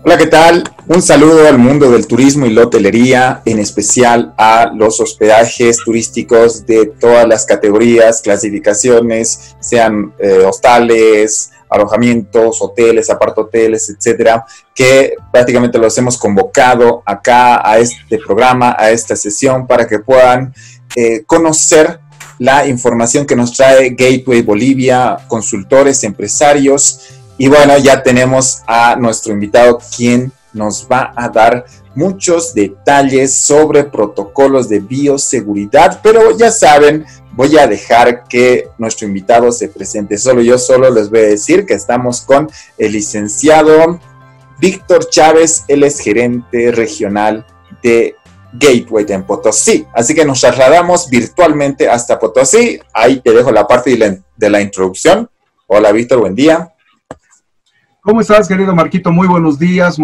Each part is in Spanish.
Hola, ¿qué tal? Un saludo al mundo del turismo y la hotelería, en especial a los hospedajes turísticos de todas las categorías, clasificaciones, sean hostales, alojamientos, hoteles, apartahoteles, etcétera, que prácticamente los hemos convocado acá a este programa, a esta sesión, para que puedan conocer la información que nos trae Gateway Bolivia, consultores, empresarios. Y bueno, ya tenemos a nuestro invitado, quien nos va a dar muchos detalles sobre protocolos de bioseguridad, pero ya saben, voy a dejar que nuestro invitado se presente. Yo solo les voy a decir que estamos con el licenciado Víctor Chávez, él es gerente regional de Gateway en Potosí. Así que nos trasladamos virtualmente hasta Potosí. Ahí te dejo la parte de la introducción. Hola Víctor, buen día. ¿Cómo estás, querido Marquito? Muy buenos días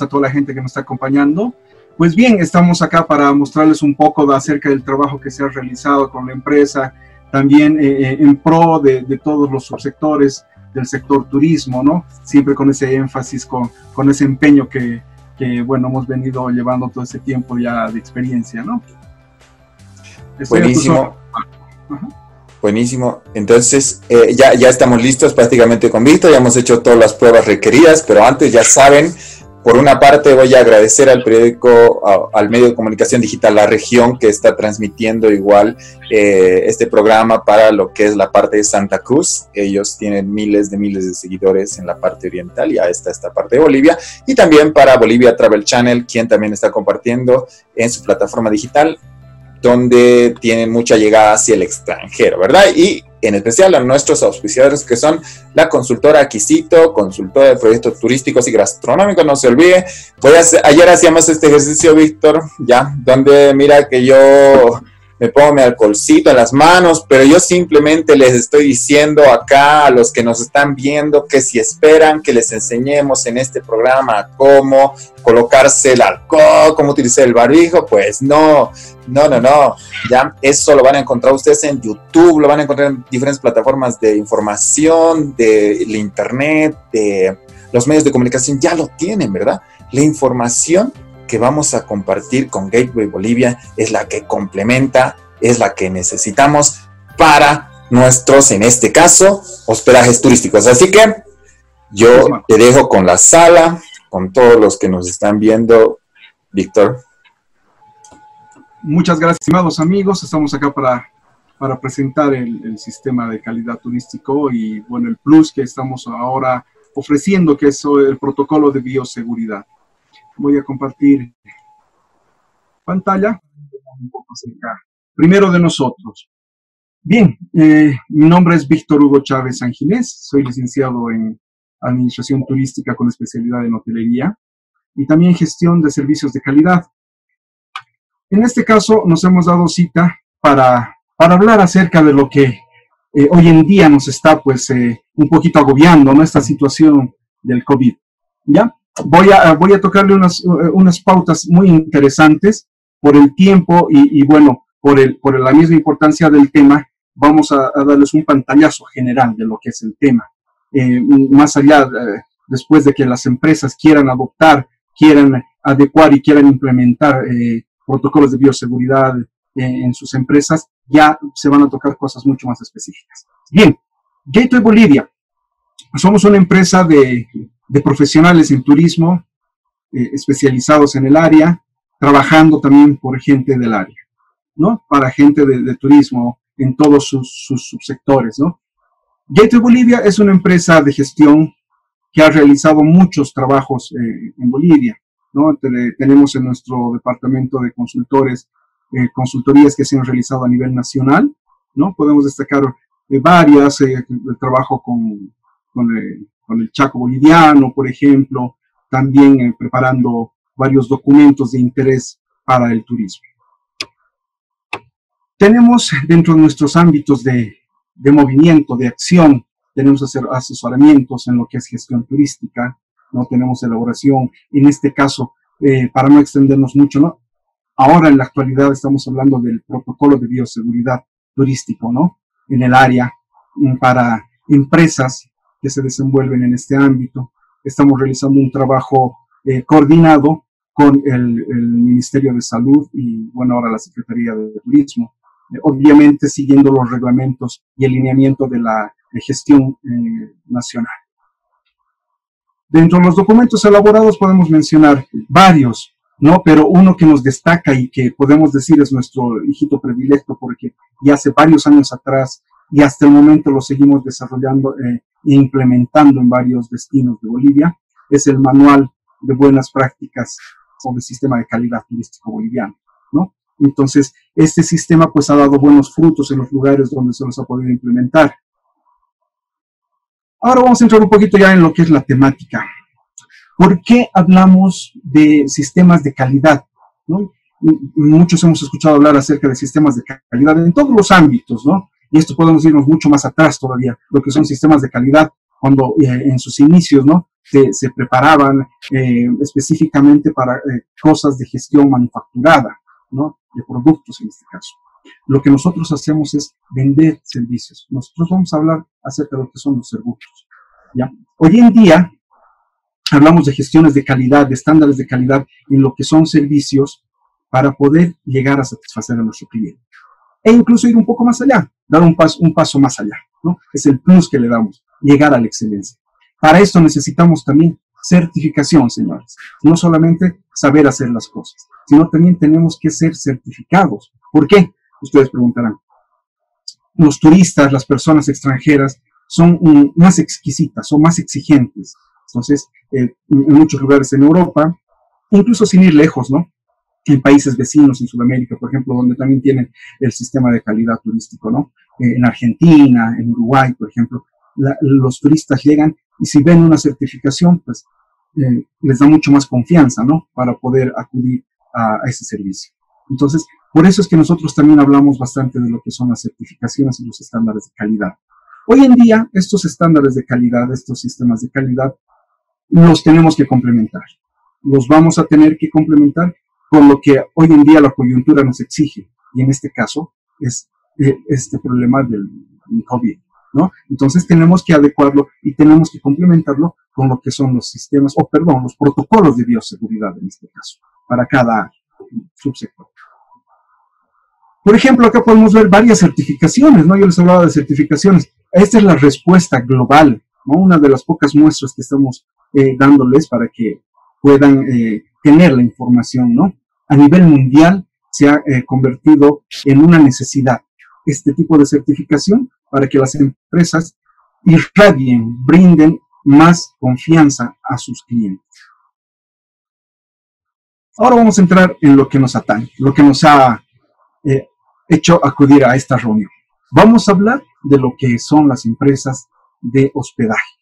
a toda la gente que nos está acompañando. Pues bien, estamos acá para mostrarles un poco acerca del trabajo que se ha realizado con la empresa, también en pro de todos los subsectores del sector turismo, ¿no? Siempre con ese énfasis, con ese empeño que, bueno, hemos venido llevando todo ese tiempo ya de experiencia, ¿no? Buenísimo. Buenísimo. Entonces, ya estamos listos prácticamente con Víctor, ya hemos hecho todas las pruebas requeridas, pero antes, ya saben, por una parte voy a agradecer al periódico, al medio de comunicación digital La Región, que está transmitiendo igual este programa para lo que es la parte de Santa Cruz. Ellos tienen miles de seguidores en la parte oriental, y a esta parte de Bolivia, y también para Bolivia Travel Channel, quien también está compartiendo en su plataforma digital, donde tienen mucha llegada hacia el extranjero, ¿verdad? Y en especial a nuestros auspiciadores, que son la consultora Aquisito, consultora de proyectos turísticos y gastronómicos. No se olvide, ayer hacíamos este ejercicio, Víctor, ya, donde mira que yo me pongo mi alcoholcito en las manos, pero yo simplemente les estoy diciendo acá a los que nos están viendo que si esperan que les enseñemos en este programa cómo colocarse el alcohol, cómo utilizar el barbijo, pues no, ya eso lo van a encontrar ustedes en YouTube, lo van a encontrar en diferentes plataformas de información, del internet, de los medios de comunicación, ya lo tienen, ¿verdad? La información que vamos a compartir con Gateway Bolivia es la que complementa, es la que necesitamos para nuestros, en este caso, hospedajes turísticos. Así que yo te dejo con la sala, con todos los que nos están viendo, Víctor. Muchas gracias, estimados amigos. Estamos acá para presentar el sistema de calidad turístico y, bueno, el plus que estamos ahora ofreciendo, que es el protocolo de bioseguridad. Voy a compartir pantalla. Un poco cerca. Primero de nosotros. Bien, mi nombre es Víctor Hugo Chávez Sanginés, soy licenciado en Administración Turística con especialidad en hotelería y también gestión de servicios de calidad. En este caso nos hemos dado cita para hablar acerca de lo que hoy en día nos está pues un poquito agobiando, ¿no? Esta situación del COVID, ¿ya? Voy a tocarle unas pautas muy interesantes por el tiempo y bueno, por la misma importancia del tema. Vamos a darles un pantallazo general de lo que es el tema. Más allá, después de que las empresas quieran adoptar, quieran adecuar y quieran implementar protocolos de bioseguridad en sus empresas, ya se van a tocar cosas mucho más específicas. Bien, Gateway Bolivia. Somos una empresa de profesionales en turismo, especializados en el área, trabajando también por gente del área, ¿no? Para gente de turismo en todos sus subsectores, ¿no? Gateway Bolivia es una empresa de gestión que ha realizado muchos trabajos en Bolivia, ¿no? Tenemos en nuestro departamento de consultores, consultorías que se han realizado a nivel nacional, ¿no? Podemos destacar varias, el trabajo con el Chaco boliviano, por ejemplo, también preparando varios documentos de interés para el turismo. Tenemos dentro de nuestros ámbitos de movimiento, de acción, tenemos asesoramientos en lo que es gestión turística, ¿no? Tenemos elaboración, en este caso, para no extendernos mucho, ¿no? Ahora en la actualidad estamos hablando del protocolo de bioseguridad turístico, ¿no? En el área para empresas que se desenvuelven en este ámbito. Estamos realizando un trabajo coordinado con el Ministerio de Salud y, bueno, ahora la Secretaría de Turismo, obviamente siguiendo los reglamentos y el lineamiento de la gestión nacional. Dentro de los documentos elaborados podemos mencionar varios, ¿no? Pero uno que nos destaca y que podemos decir es nuestro hijito predilecto, porque ya hace varios años atrás y hasta el momento lo seguimos desarrollando e implementando en varios destinos de Bolivia, es el Manual de Buenas Prácticas sobre el Sistema de Calidad Turístico Boliviano, ¿no? Entonces, este sistema pues ha dado buenos frutos en los lugares donde se los ha podido implementar. Ahora vamos a entrar un poquito ya en lo que es la temática. ¿Por qué hablamos de sistemas de calidad? ¿No? Muchos hemos escuchado hablar acerca de sistemas de calidad en todos los ámbitos, ¿no? Y esto podemos irnos mucho más atrás todavía, lo que son sistemas de calidad, cuando en sus inicios, ¿no? Se preparaban específicamente para cosas de gestión manufacturada, ¿no? De productos en este caso. Lo que nosotros hacemos es vender servicios. Nosotros vamos a hablar acerca de lo que son los servicios, ¿ya? Hoy en día hablamos de gestiones de calidad, de estándares de calidad en lo que son servicios para poder llegar a satisfacer a nuestro cliente. E incluso ir un poco más allá, dar un paso más allá, ¿no? Es el plus que le damos, llegar a la excelencia. Para esto necesitamos también certificación, señores. No solamente saber hacer las cosas, sino también tenemos que ser certificados. ¿Por qué? Ustedes preguntarán. Los turistas, las personas extranjeras, son más exquisitas, son más exigentes. Entonces, en muchos lugares en Europa, incluso sin ir lejos, ¿no? En países vecinos, en Sudamérica, por ejemplo, donde también tienen el sistema de calidad turístico, ¿no? En Argentina, en Uruguay, por ejemplo, los turistas llegan y si ven una certificación, pues les da mucho más confianza, ¿no? Para poder acudir a ese servicio. Entonces, por eso es que nosotros también hablamos bastante de lo que son las certificaciones y los estándares de calidad. Hoy en día, estos estándares de calidad, estos sistemas de calidad, los tenemos que complementar. Los vamos a tener que complementar con lo que hoy en día la coyuntura nos exige. Y en este caso es este problema del COVID, ¿no? Entonces tenemos que adecuarlo y tenemos que complementarlo con lo que son los sistemas, los protocolos de bioseguridad en este caso, para cada subsector. Por ejemplo, acá podemos ver varias certificaciones, ¿no? Yo les hablaba de certificaciones. Esta es la respuesta global, ¿no? Una de las pocas muestras que estamos dándoles para que puedan tener la información, ¿no? A nivel mundial se ha convertido en una necesidad este tipo de certificación para que las empresas irradien, brinden más confianza a sus clientes. Ahora vamos a entrar en lo que nos atañe, lo que nos ha hecho acudir a esta reunión. Vamos a hablar de lo que son las empresas de hospedaje.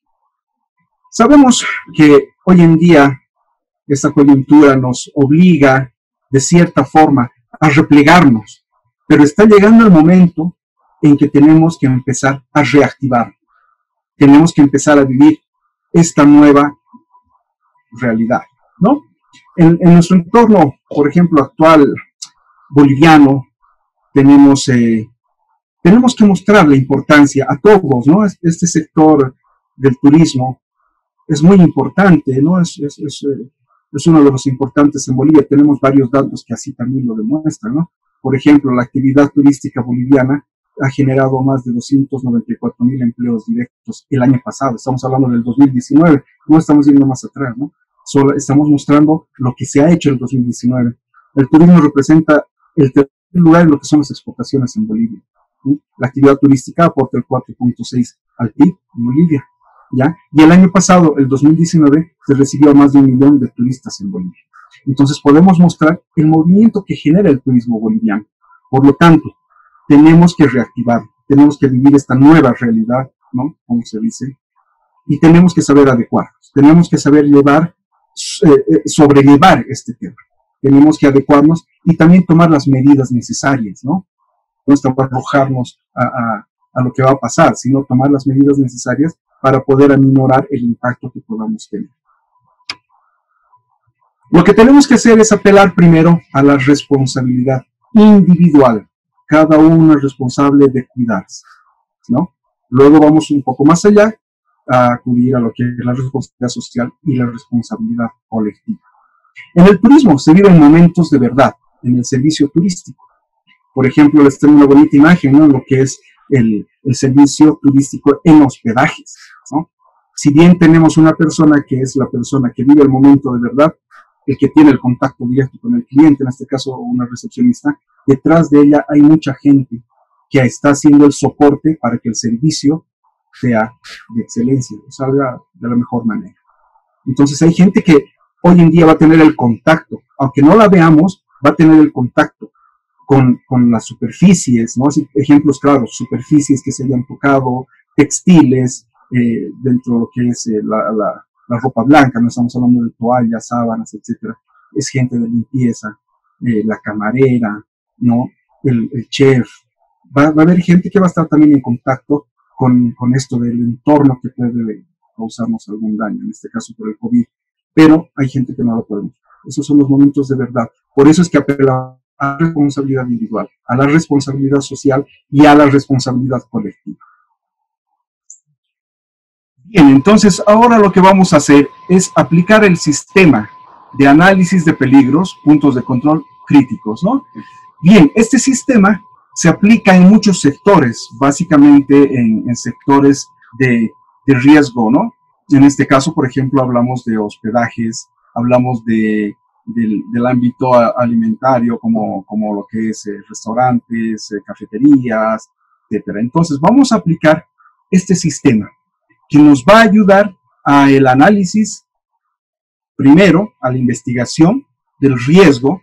Sabemos que hoy en día esta coyuntura nos obliga de cierta forma a replegarnos, pero está llegando el momento en que tenemos que empezar a reactivar. Tenemos que empezar a vivir esta nueva realidad, ¿no? En nuestro entorno, por ejemplo, actual boliviano, tenemos que mostrar la importancia a todos, ¿no? Este sector del turismo es muy importante, ¿no? Es uno de los importantes en Bolivia. Tenemos varios datos que así también lo demuestran, ¿no? Por ejemplo, la actividad turística boliviana ha generado más de 294,000 empleos directos el año pasado. Estamos hablando del 2019, no estamos yendo más atrás, ¿no? Solo estamos mostrando lo que se ha hecho en el 2019. El turismo representa el tercer lugar en lo que son las exportaciones en Bolivia, ¿sí? La actividad turística aporta el 4.6 al PIB en Bolivia, ¿ya? Y el año pasado, el 2019, se recibió a más de 1 millón de turistas en Bolivia. Entonces podemos mostrar el movimiento que genera el turismo boliviano. Por lo tanto, tenemos que reactivar, tenemos que vivir esta nueva realidad, ¿no? Como se dice, y tenemos que saber adecuarnos, tenemos que saber sobrellevar este tema. Tenemos que adecuarnos y también tomar las medidas necesarias, ¿no? No estamos arrojarnos a lo que va a pasar, sino tomar las medidas necesarias para poder aminorar el impacto que podamos tener. Lo que tenemos que hacer es apelar primero a la responsabilidad individual. Cada uno es responsable de cuidarse, ¿no? Luego vamos un poco más allá a acudir a lo que es la responsabilidad social y la responsabilidad colectiva. En el turismo se viven momentos de verdad, en el servicio turístico. Por ejemplo, les tengo una bonita imagen, ¿no? Lo que es el servicio turístico en hospedajes, ¿no? Si bien tenemos una persona que es la persona que vive el momento de verdad, el que tiene el contacto directo con el cliente, en este caso una recepcionista, detrás de ella hay mucha gente que está haciendo el soporte para que el servicio sea de excelencia, salga de la mejor manera. Entonces hay gente que hoy en día va a tener el contacto, aunque no la veamos, va a tener el contacto con las superficies, ¿no? Así, ejemplos claros, superficies que se hayan tocado, textiles, dentro de lo que es la ropa blanca, no estamos hablando de toallas, sábanas, etcétera. Es gente de limpieza, la camarera, ¿no? El chef. Va a haber gente que va a estar también en contacto con esto del entorno que puede causarnos algún daño, en este caso por el COVID. Pero hay gente que no lo podemos. Esos son los momentos de verdad. Por eso es que apelamos a la responsabilidad individual, a la responsabilidad social y a la responsabilidad colectiva. Bien, entonces ahora lo que vamos a hacer es aplicar el sistema de análisis de peligros, puntos de control críticos, ¿no? Bien, este sistema se aplica en muchos sectores, básicamente en sectores de riesgo, ¿no? En este caso, por ejemplo, hablamos de hospedajes, hablamos del ámbito alimentario, como lo que es restaurantes, cafeterías, etcétera. Entonces, vamos a aplicar este sistema que nos va a ayudar a el análisis, primero, a la investigación del riesgo.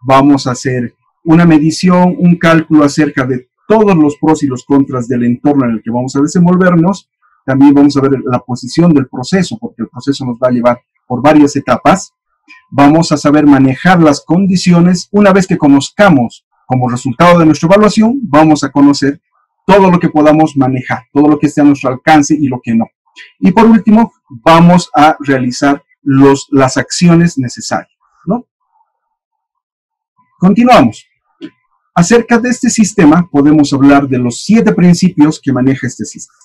Vamos a hacer una medición, un cálculo acerca de todos los pros y los contras del entorno en el que vamos a desenvolvernos. También vamos a ver la posición del proceso, porque el proceso nos va a llevar por varias etapas. Vamos a saber manejar las condiciones. Una vez que conozcamos como resultado de nuestra evaluación, vamos a conocer todo lo que podamos manejar, todo lo que esté a nuestro alcance y lo que no. Y por último, vamos a realizar las acciones necesarias, ¿no? Continuamos. Acerca de este sistema, podemos hablar de los 7 principios que maneja este sistema.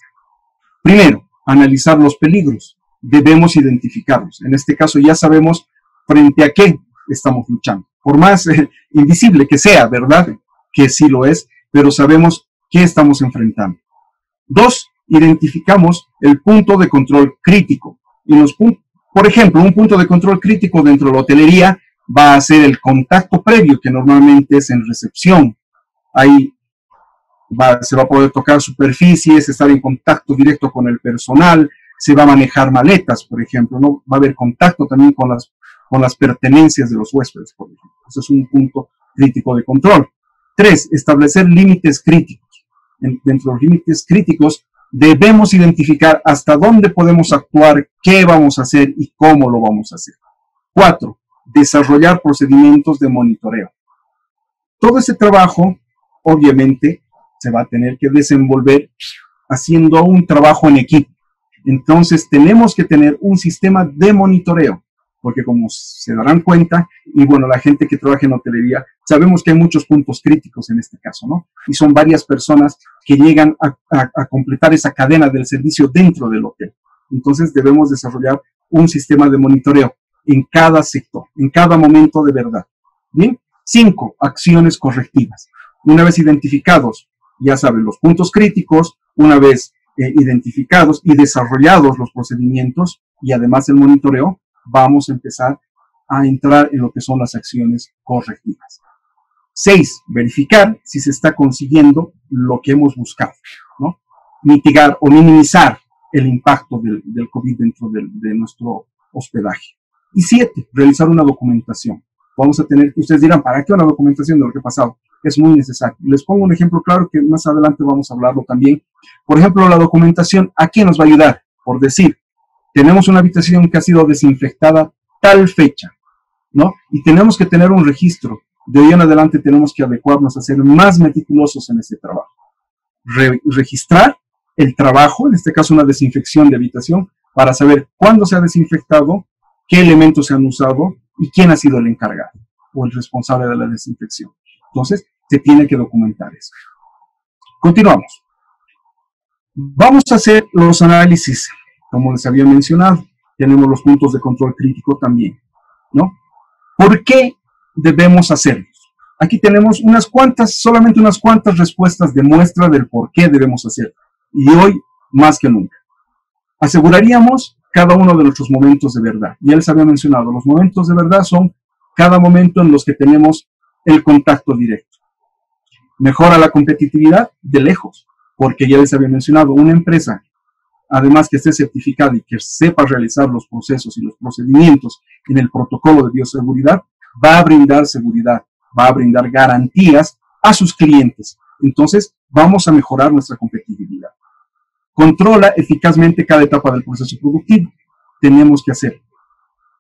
Primero, analizar los peligros. Debemos identificarlos. En este caso ya sabemos frente a qué estamos luchando. Por más invisible que sea, ¿verdad? Que sí lo es, pero sabemos qué estamos enfrentando. 2, identificamos el punto de control crítico. Y por ejemplo, un punto de control crítico dentro de la hotelería va a ser el contacto previo, que normalmente es en recepción. Ahí se va a poder tocar superficies, estar en contacto directo con el personal, se va a manejar maletas, por ejemplo, ¿no? Va a haber contacto también con las pertenencias de los huéspedes, por ejemplo. Ese es un punto crítico de control. 3, establecer límites críticos. Dentro de los límites críticos debemos identificar hasta dónde podemos actuar, qué vamos a hacer y cómo lo vamos a hacer. 4, desarrollar procedimientos de monitoreo. Todo este trabajo, obviamente, se va a tener que desenvolver haciendo un trabajo en equipo. Entonces, tenemos que tener un sistema de monitoreo, porque como se darán cuenta, y bueno, la gente que trabaja en hotelería, sabemos que hay muchos puntos críticos en este caso, ¿no? Y son varias personas que llegan a completar esa cadena del servicio dentro del hotel. Entonces, debemos desarrollar un sistema de monitoreo en cada sector, en cada momento de verdad. Bien, 5, acciones correctivas. Una vez identificados, ya saben, los puntos críticos, una vez identificados y desarrollados los procedimientos y además el monitoreo, vamos a empezar a entrar en lo que son las acciones correctivas. 6, verificar si se está consiguiendo lo que hemos buscado, ¿no? Mitigar o minimizar el impacto del COVID dentro de nuestro hospedaje. Y 7, realizar una documentación. Vamos a tener, ustedes dirán, ¿para qué una documentación de lo que ha pasado? Es muy necesario. Les pongo un ejemplo claro que más adelante vamos a hablarlo también. Por ejemplo, la documentación, ¿a qué nos va a ayudar? Por decir, tenemos una habitación que ha sido desinfectada tal fecha, ¿no? Y tenemos que tener un registro. De hoy en adelante tenemos que adecuarnos a ser más meticulosos en ese trabajo. Registrar el trabajo, en este caso una desinfección de habitación, para saber cuándo se ha desinfectado, qué elementos se han usado, y quién ha sido el encargado o el responsable de la desinfección. Entonces, se tiene que documentar eso. Continuamos. Vamos a hacer los análisis, como les había mencionado. Tenemos los puntos de control crítico también, ¿no? ¿Por qué debemos hacerlos? Aquí tenemos solamente unas cuantas respuestas de muestra del por qué debemos hacerlo. Y hoy, más que nunca. Aseguraríamos cada uno de nuestros momentos de verdad. Ya les había mencionado, los momentos de verdad son cada momento en los que tenemos el contacto directo. Mejora la competitividad de lejos, porque ya les había mencionado, una empresa, además que esté certificada y que sepa realizar los procesos y los procedimientos en el protocolo de bioseguridad, va a brindar seguridad, va a brindar garantías a sus clientes. Entonces, vamos a mejorar nuestra competitividad. Controla eficazmente cada etapa del proceso productivo. Tenemos que hacer.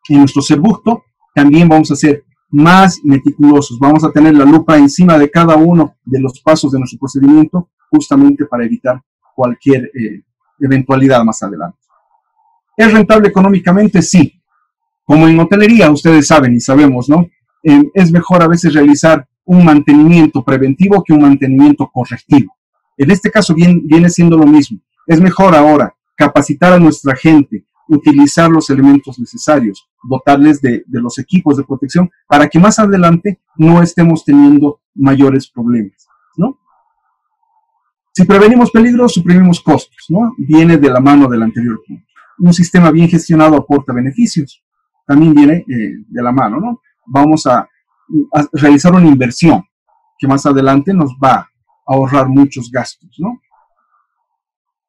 En nuestro Servucto también vamos a ser más meticulosos. Vamos a tener la lupa encima de cada uno de los pasos de nuestro procedimiento, justamente para evitar cualquier eventualidad más adelante. ¿Es rentable económicamente? Sí. Como en hotelería, ustedes saben y sabemos, ¿no? Es mejor a veces realizar un mantenimiento preventivo que un mantenimiento correctivo. En este caso viene siendo lo mismo. Es mejor ahora capacitar a nuestra gente, utilizar los elementos necesarios, dotarles de los equipos de protección para que más adelante no estemos teniendo mayores problemas, ¿no? Si prevenimos peligros, suprimimos costos, ¿no? Viene de la mano del anterior punto. Un sistema bien gestionado aporta beneficios. También viene de la mano, ¿no? Vamos a realizar una inversión que más adelante nos va a ahorrar muchos gastos, ¿no?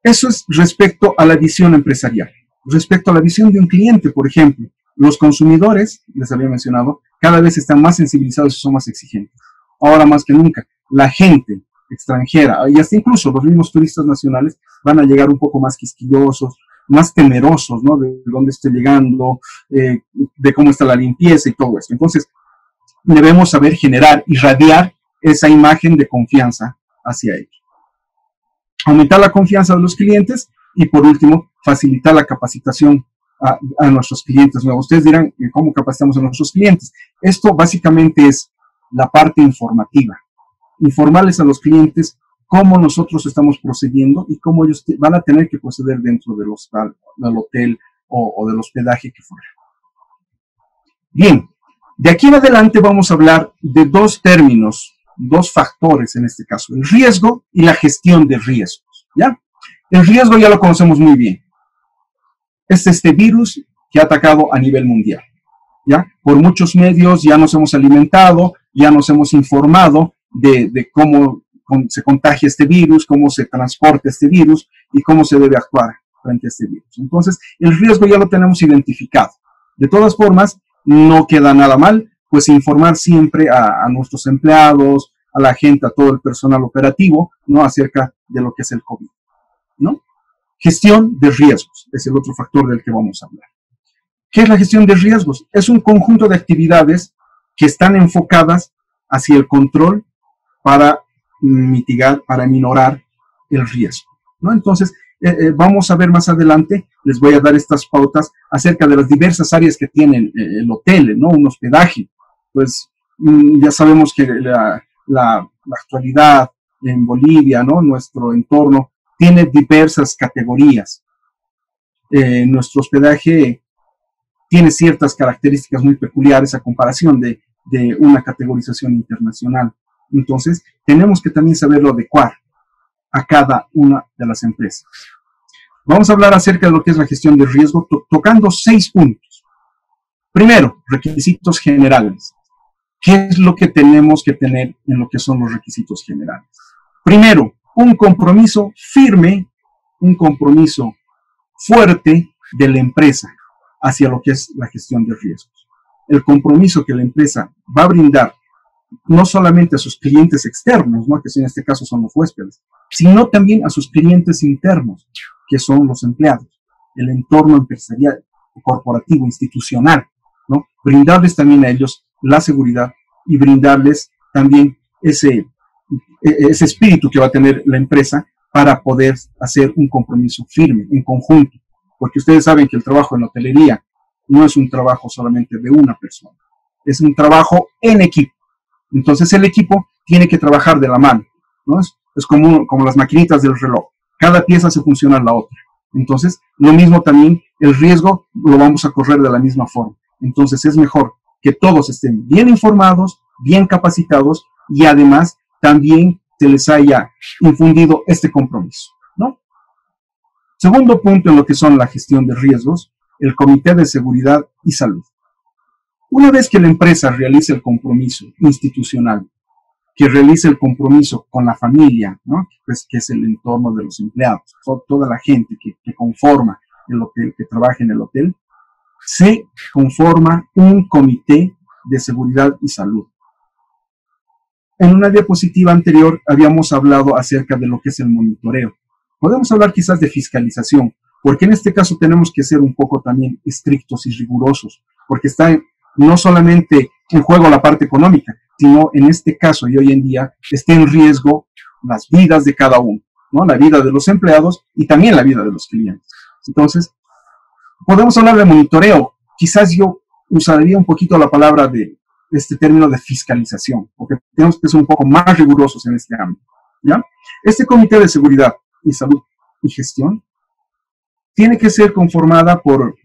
Eso es respecto a la visión empresarial. Respecto a la visión de un cliente, por ejemplo, los consumidores, les había mencionado, cada vez están más sensibilizados y son más exigentes. Ahora más que nunca, la gente extranjera y hasta incluso los mismos turistas nacionales van a llegar un poco más quisquillosos, más temerosos, ¿no? De dónde esté llegando, de cómo está la limpieza y todo esto. Entonces, debemos saber generar, irradiar esa imagen de confianza hacia ellos. Aumentar la confianza de los clientes y, por último, facilitar la capacitación a nuestros clientes nuevos. Ustedes dirán, ¿cómo capacitamos a nuestros clientes? Esto básicamente es la parte informativa. Informarles a los clientes cómo nosotros estamos procediendo y cómo ellos van a tener que proceder dentro del hotel o del hospedaje que fuera. Bien, de aquí en adelante vamos a hablar de dos términos, dos factores en este caso, el riesgo y la gestión de riesgos, ¿ya? El riesgo ya lo conocemos muy bien. Es este virus que ha atacado a nivel mundial, ¿ya? Por muchos medios ya nos hemos alimentado, ya nos hemos informado de cómo se contagia este virus, cómo se transporta este virus y cómo se debe actuar frente a este virus. Entonces, el riesgo ya lo tenemos identificado. De todas formas, no queda nada mal, pues informar siempre a nuestros empleados, a la gente, a todo el personal operativo, ¿no? Acerca de lo que es el COVID, ¿no? Gestión de riesgos es el otro factor del que vamos a hablar. ¿Qué es la gestión de riesgos? Es un conjunto de actividades que están enfocadas hacia el control para mitigar, para minorar el riesgo, ¿no? Entonces, vamos a ver más adelante, les voy a dar estas pautas acerca de las diversas áreas que tiene el hotel, ¿no? Un hospedaje. Pues ya sabemos que la actualidad en Bolivia, ¿no? Nuestro entorno tiene diversas categorías. Nuestro hospedaje tiene ciertas características muy peculiares a comparación de una categorización internacional. Entonces, tenemos que también saberlo adecuar a cada una de las empresas. Vamos a hablar acerca de lo que es la gestión de riesgo, tocando 6 puntos. Primero, requisitos generales. ¿Qué es lo que tenemos que tener en lo que son los requisitos generales? Primero, un compromiso firme, un compromiso fuerte de la empresa hacia lo que es la gestión de riesgos. El compromiso que la empresa va a brindar no solamente a sus clientes externos, ¿no? Que en este caso son los huéspedes, sino también a sus clientes internos, que son los empleados, el entorno empresarial, corporativo, institucional, ¿no? Brindarles también a ellos la seguridad y brindarles también ese espíritu que va a tener la empresa para poder hacer un compromiso firme, en conjunto, porque ustedes saben que el trabajo en hotelería no es un trabajo solamente de una persona, es un trabajo en equipo. Entonces el equipo tiene que trabajar de la mano, ¿no? Es como las maquinitas del reloj, cada pieza se funciona a la otra. Entonces, lo mismo también, el riesgo lo vamos a correr de la misma forma. Entonces es mejor que todos estén bien informados, bien capacitados y además también se les haya infundido este compromiso, ¿no? Segundo punto en lo que son la gestión de riesgos, el Comité de Seguridad y Salud. Una vez que la empresa realice el compromiso institucional, que realice el compromiso con la familia, ¿no? Pues, que es el entorno de los empleados, toda la gente que conforma el hotel, que trabaja en el hotel, se conforma un comité de seguridad y salud. En una diapositiva anterior habíamos hablado acerca de lo que es el monitoreo. Podemos hablar quizás de fiscalización, porque en este caso tenemos que ser un poco también estrictos y rigurosos, porque está no solamente en juego la parte económica, sino en este caso y hoy en día está en riesgo las vidas de cada uno, ¿no? La vida de los empleados y también la vida de los clientes. Entonces, podemos hablar de monitoreo. Quizás yo usaría un poquito la palabra de este término de fiscalización, porque tenemos que ser un poco más rigurosos en este ámbito, ¿ya? Este Comité de Seguridad y Salud y Gestión tiene que ser conformada por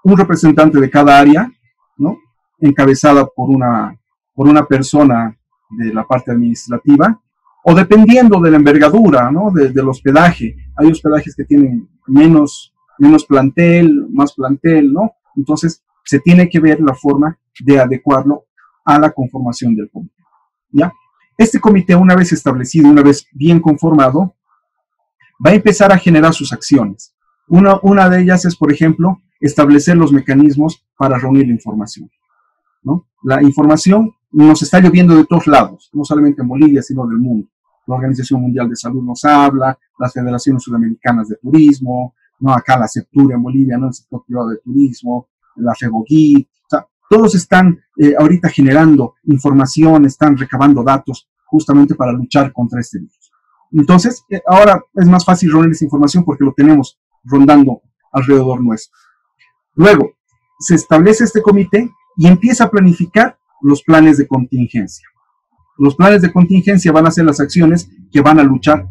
un representante de cada área, ¿no? Encabezada por una persona de la parte administrativa, o dependiendo de la envergadura, ¿no? Del hospedaje. Hay hospedajes que tienen menos plantel, más plantel, ¿no? Entonces, se tiene que ver la forma de adecuarlo a la conformación del comité, ¿ya? Este comité, una vez establecido, una vez bien conformado, va a empezar a generar sus acciones. Una de ellas es, por ejemplo, establecer los mecanismos para reunir la información, ¿no? La información nos está lloviendo de todos lados, no solamente en Bolivia, sino del mundo. La Organización Mundial de Salud nos habla, las Federaciones Sudamericanas de Turismo, ¿no? Acá la CEPTUR en Bolivia, ¿no? El sector privado de turismo, la FEBOGUI, o sea, todos están ahorita generando información, están recabando datos justamente para luchar contra este virus. Entonces, ahora es más fácil reunir esa información porque lo tenemos rondando alrededor nuestro. Luego, se establece este comité y empieza a planificar los planes de contingencia. Los planes de contingencia van a ser las acciones que van a luchar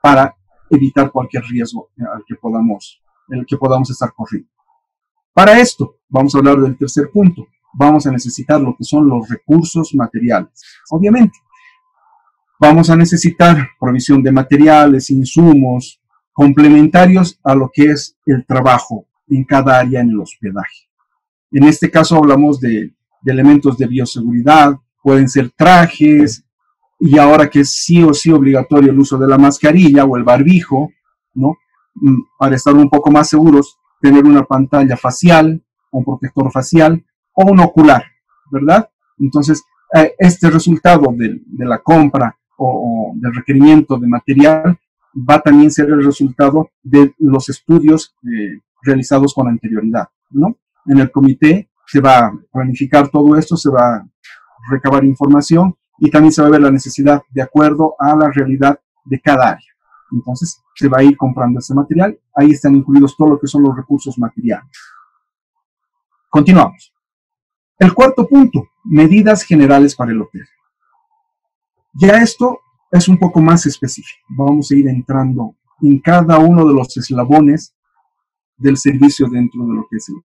para evitar cualquier riesgo al que podamos estar corriendo. Para esto, vamos a hablar del tercer punto. Vamos a necesitar lo que son los recursos materiales. Obviamente, vamos a necesitar provisión de materiales, insumos, complementarios a lo que es el trabajo en cada área en el hospedaje. En este caso hablamos de elementos de bioseguridad, pueden ser trajes, y ahora que es sí o sí obligatorio el uso de la mascarilla o el barbijo, ¿no? Para estar un poco más seguros, tener una pantalla facial, un protector facial o un ocular, ¿verdad? Entonces, este resultado de la compra o del requerimiento de material va a también ser el resultado de los estudios realizados con anterioridad, ¿no? En el comité se va a planificar todo esto, se va a recabar información y también se va a ver la necesidad de acuerdo a la realidad de cada área. Entonces, se va a ir comprando ese material. Ahí están incluidos todo lo que son los recursos materiales. Continuamos. El cuarto punto, medidas generales para el hotel. Ya esto es un poco más específico. Vamos a ir entrando en cada uno de los eslabones del servicio dentro de lo que es el hotel.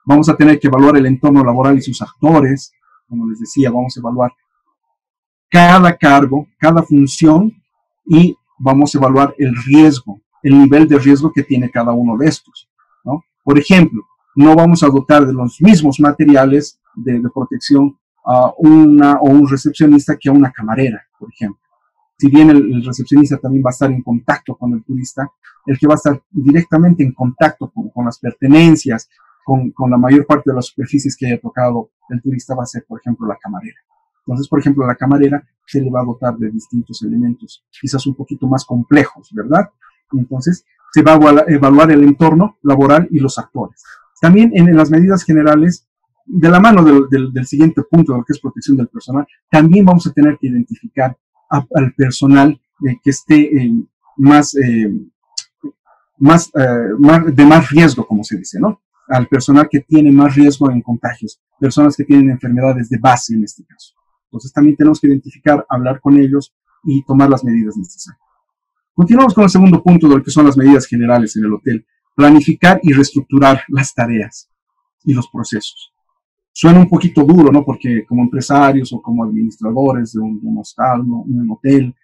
Vamos a tener que evaluar el entorno laboral y sus actores. Como les decía, vamos a evaluar cada cargo, cada función y vamos a evaluar el riesgo, el nivel de riesgo que tiene cada uno de estos, ¿no? Por ejemplo, no vamos a dotar de los mismos materiales de protección a una o un recepcionista que a una camarera, por ejemplo. Si bien el recepcionista también va a estar en contacto con el turista, el que va a estar directamente en contacto con las pertenencias, con la mayor parte de las superficies que haya tocado el turista va a ser, por ejemplo, la camarera. Entonces, por ejemplo, a la camarera se le va a dotar de distintos elementos, quizás un poquito más complejos, ¿verdad? Entonces, se va a evaluar el entorno laboral y los actores. También en las medidas generales, de la mano del siguiente punto, de lo que es protección del personal, también vamos a tener que identificar al personal que esté de más riesgo, como se dice, ¿no? al personal que tiene más riesgo en contagios, personas que tienen enfermedades de base en este caso. Entonces también tenemos que identificar, hablar con ellos y tomar las medidas necesarias. Continuamos con el segundo punto de lo que son las medidas generales en el hotel. Planificar y reestructurar las tareas y los procesos. Suena un poquito duro, ¿no? Porque como empresarios o como administradores de un hostal, ¿no? Un hotel,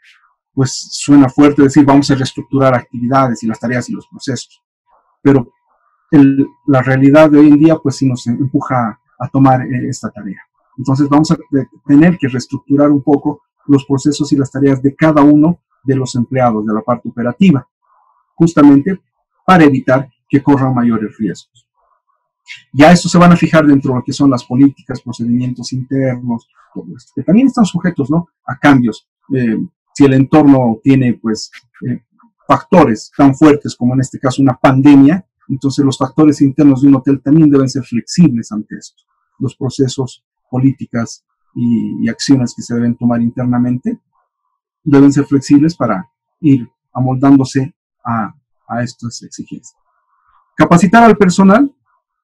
pues suena fuerte decir vamos a reestructurar actividades y las tareas y los procesos. Pero la realidad de hoy en día pues sí nos empuja a tomar esta tarea. Entonces vamos a tener que reestructurar un poco los procesos y las tareas de cada uno de los empleados de la parte operativa, justamente para evitar que corran mayores riesgos. Ya esto se van a fijar dentro de lo que son las políticas, procedimientos internos, todo esto, que también están sujetos, ¿no?, a cambios. Si el entorno tiene pues factores tan fuertes como en este caso una pandemia, entonces los factores internos de un hotel también deben ser flexibles ante esto. Los procesos, políticas y acciones que se deben tomar internamente deben ser flexibles para ir amoldándose a estas exigencias. Capacitar al personal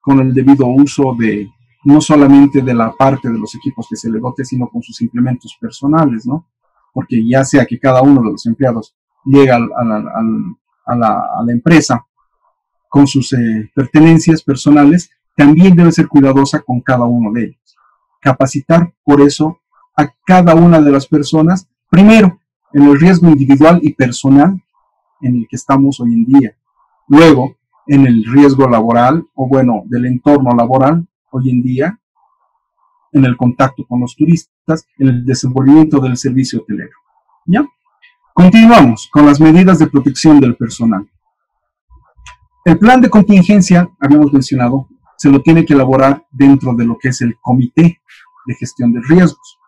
con el debido uso de no solamente de la parte de los equipos que se le dote, sino con sus implementos personales, ¿no? Porque ya sea que cada uno de los empleados llega a la empresa con sus pertenencias personales, también debe ser cuidadosa con cada uno de ellos. Capacitar, por eso, a cada una de las personas, primero, en el riesgo individual y personal en el que estamos hoy en día. Luego, en el riesgo laboral, o bueno, del entorno laboral, hoy en día, en el contacto con los turistas, en el desenvolvimiento del servicio hotelero. ¿Ya? Continuamos con las medidas de protección del personal. El plan de contingencia, habíamos mencionado, se lo tiene que elaborar dentro de lo que es el Comité de Gestión de Riesgos.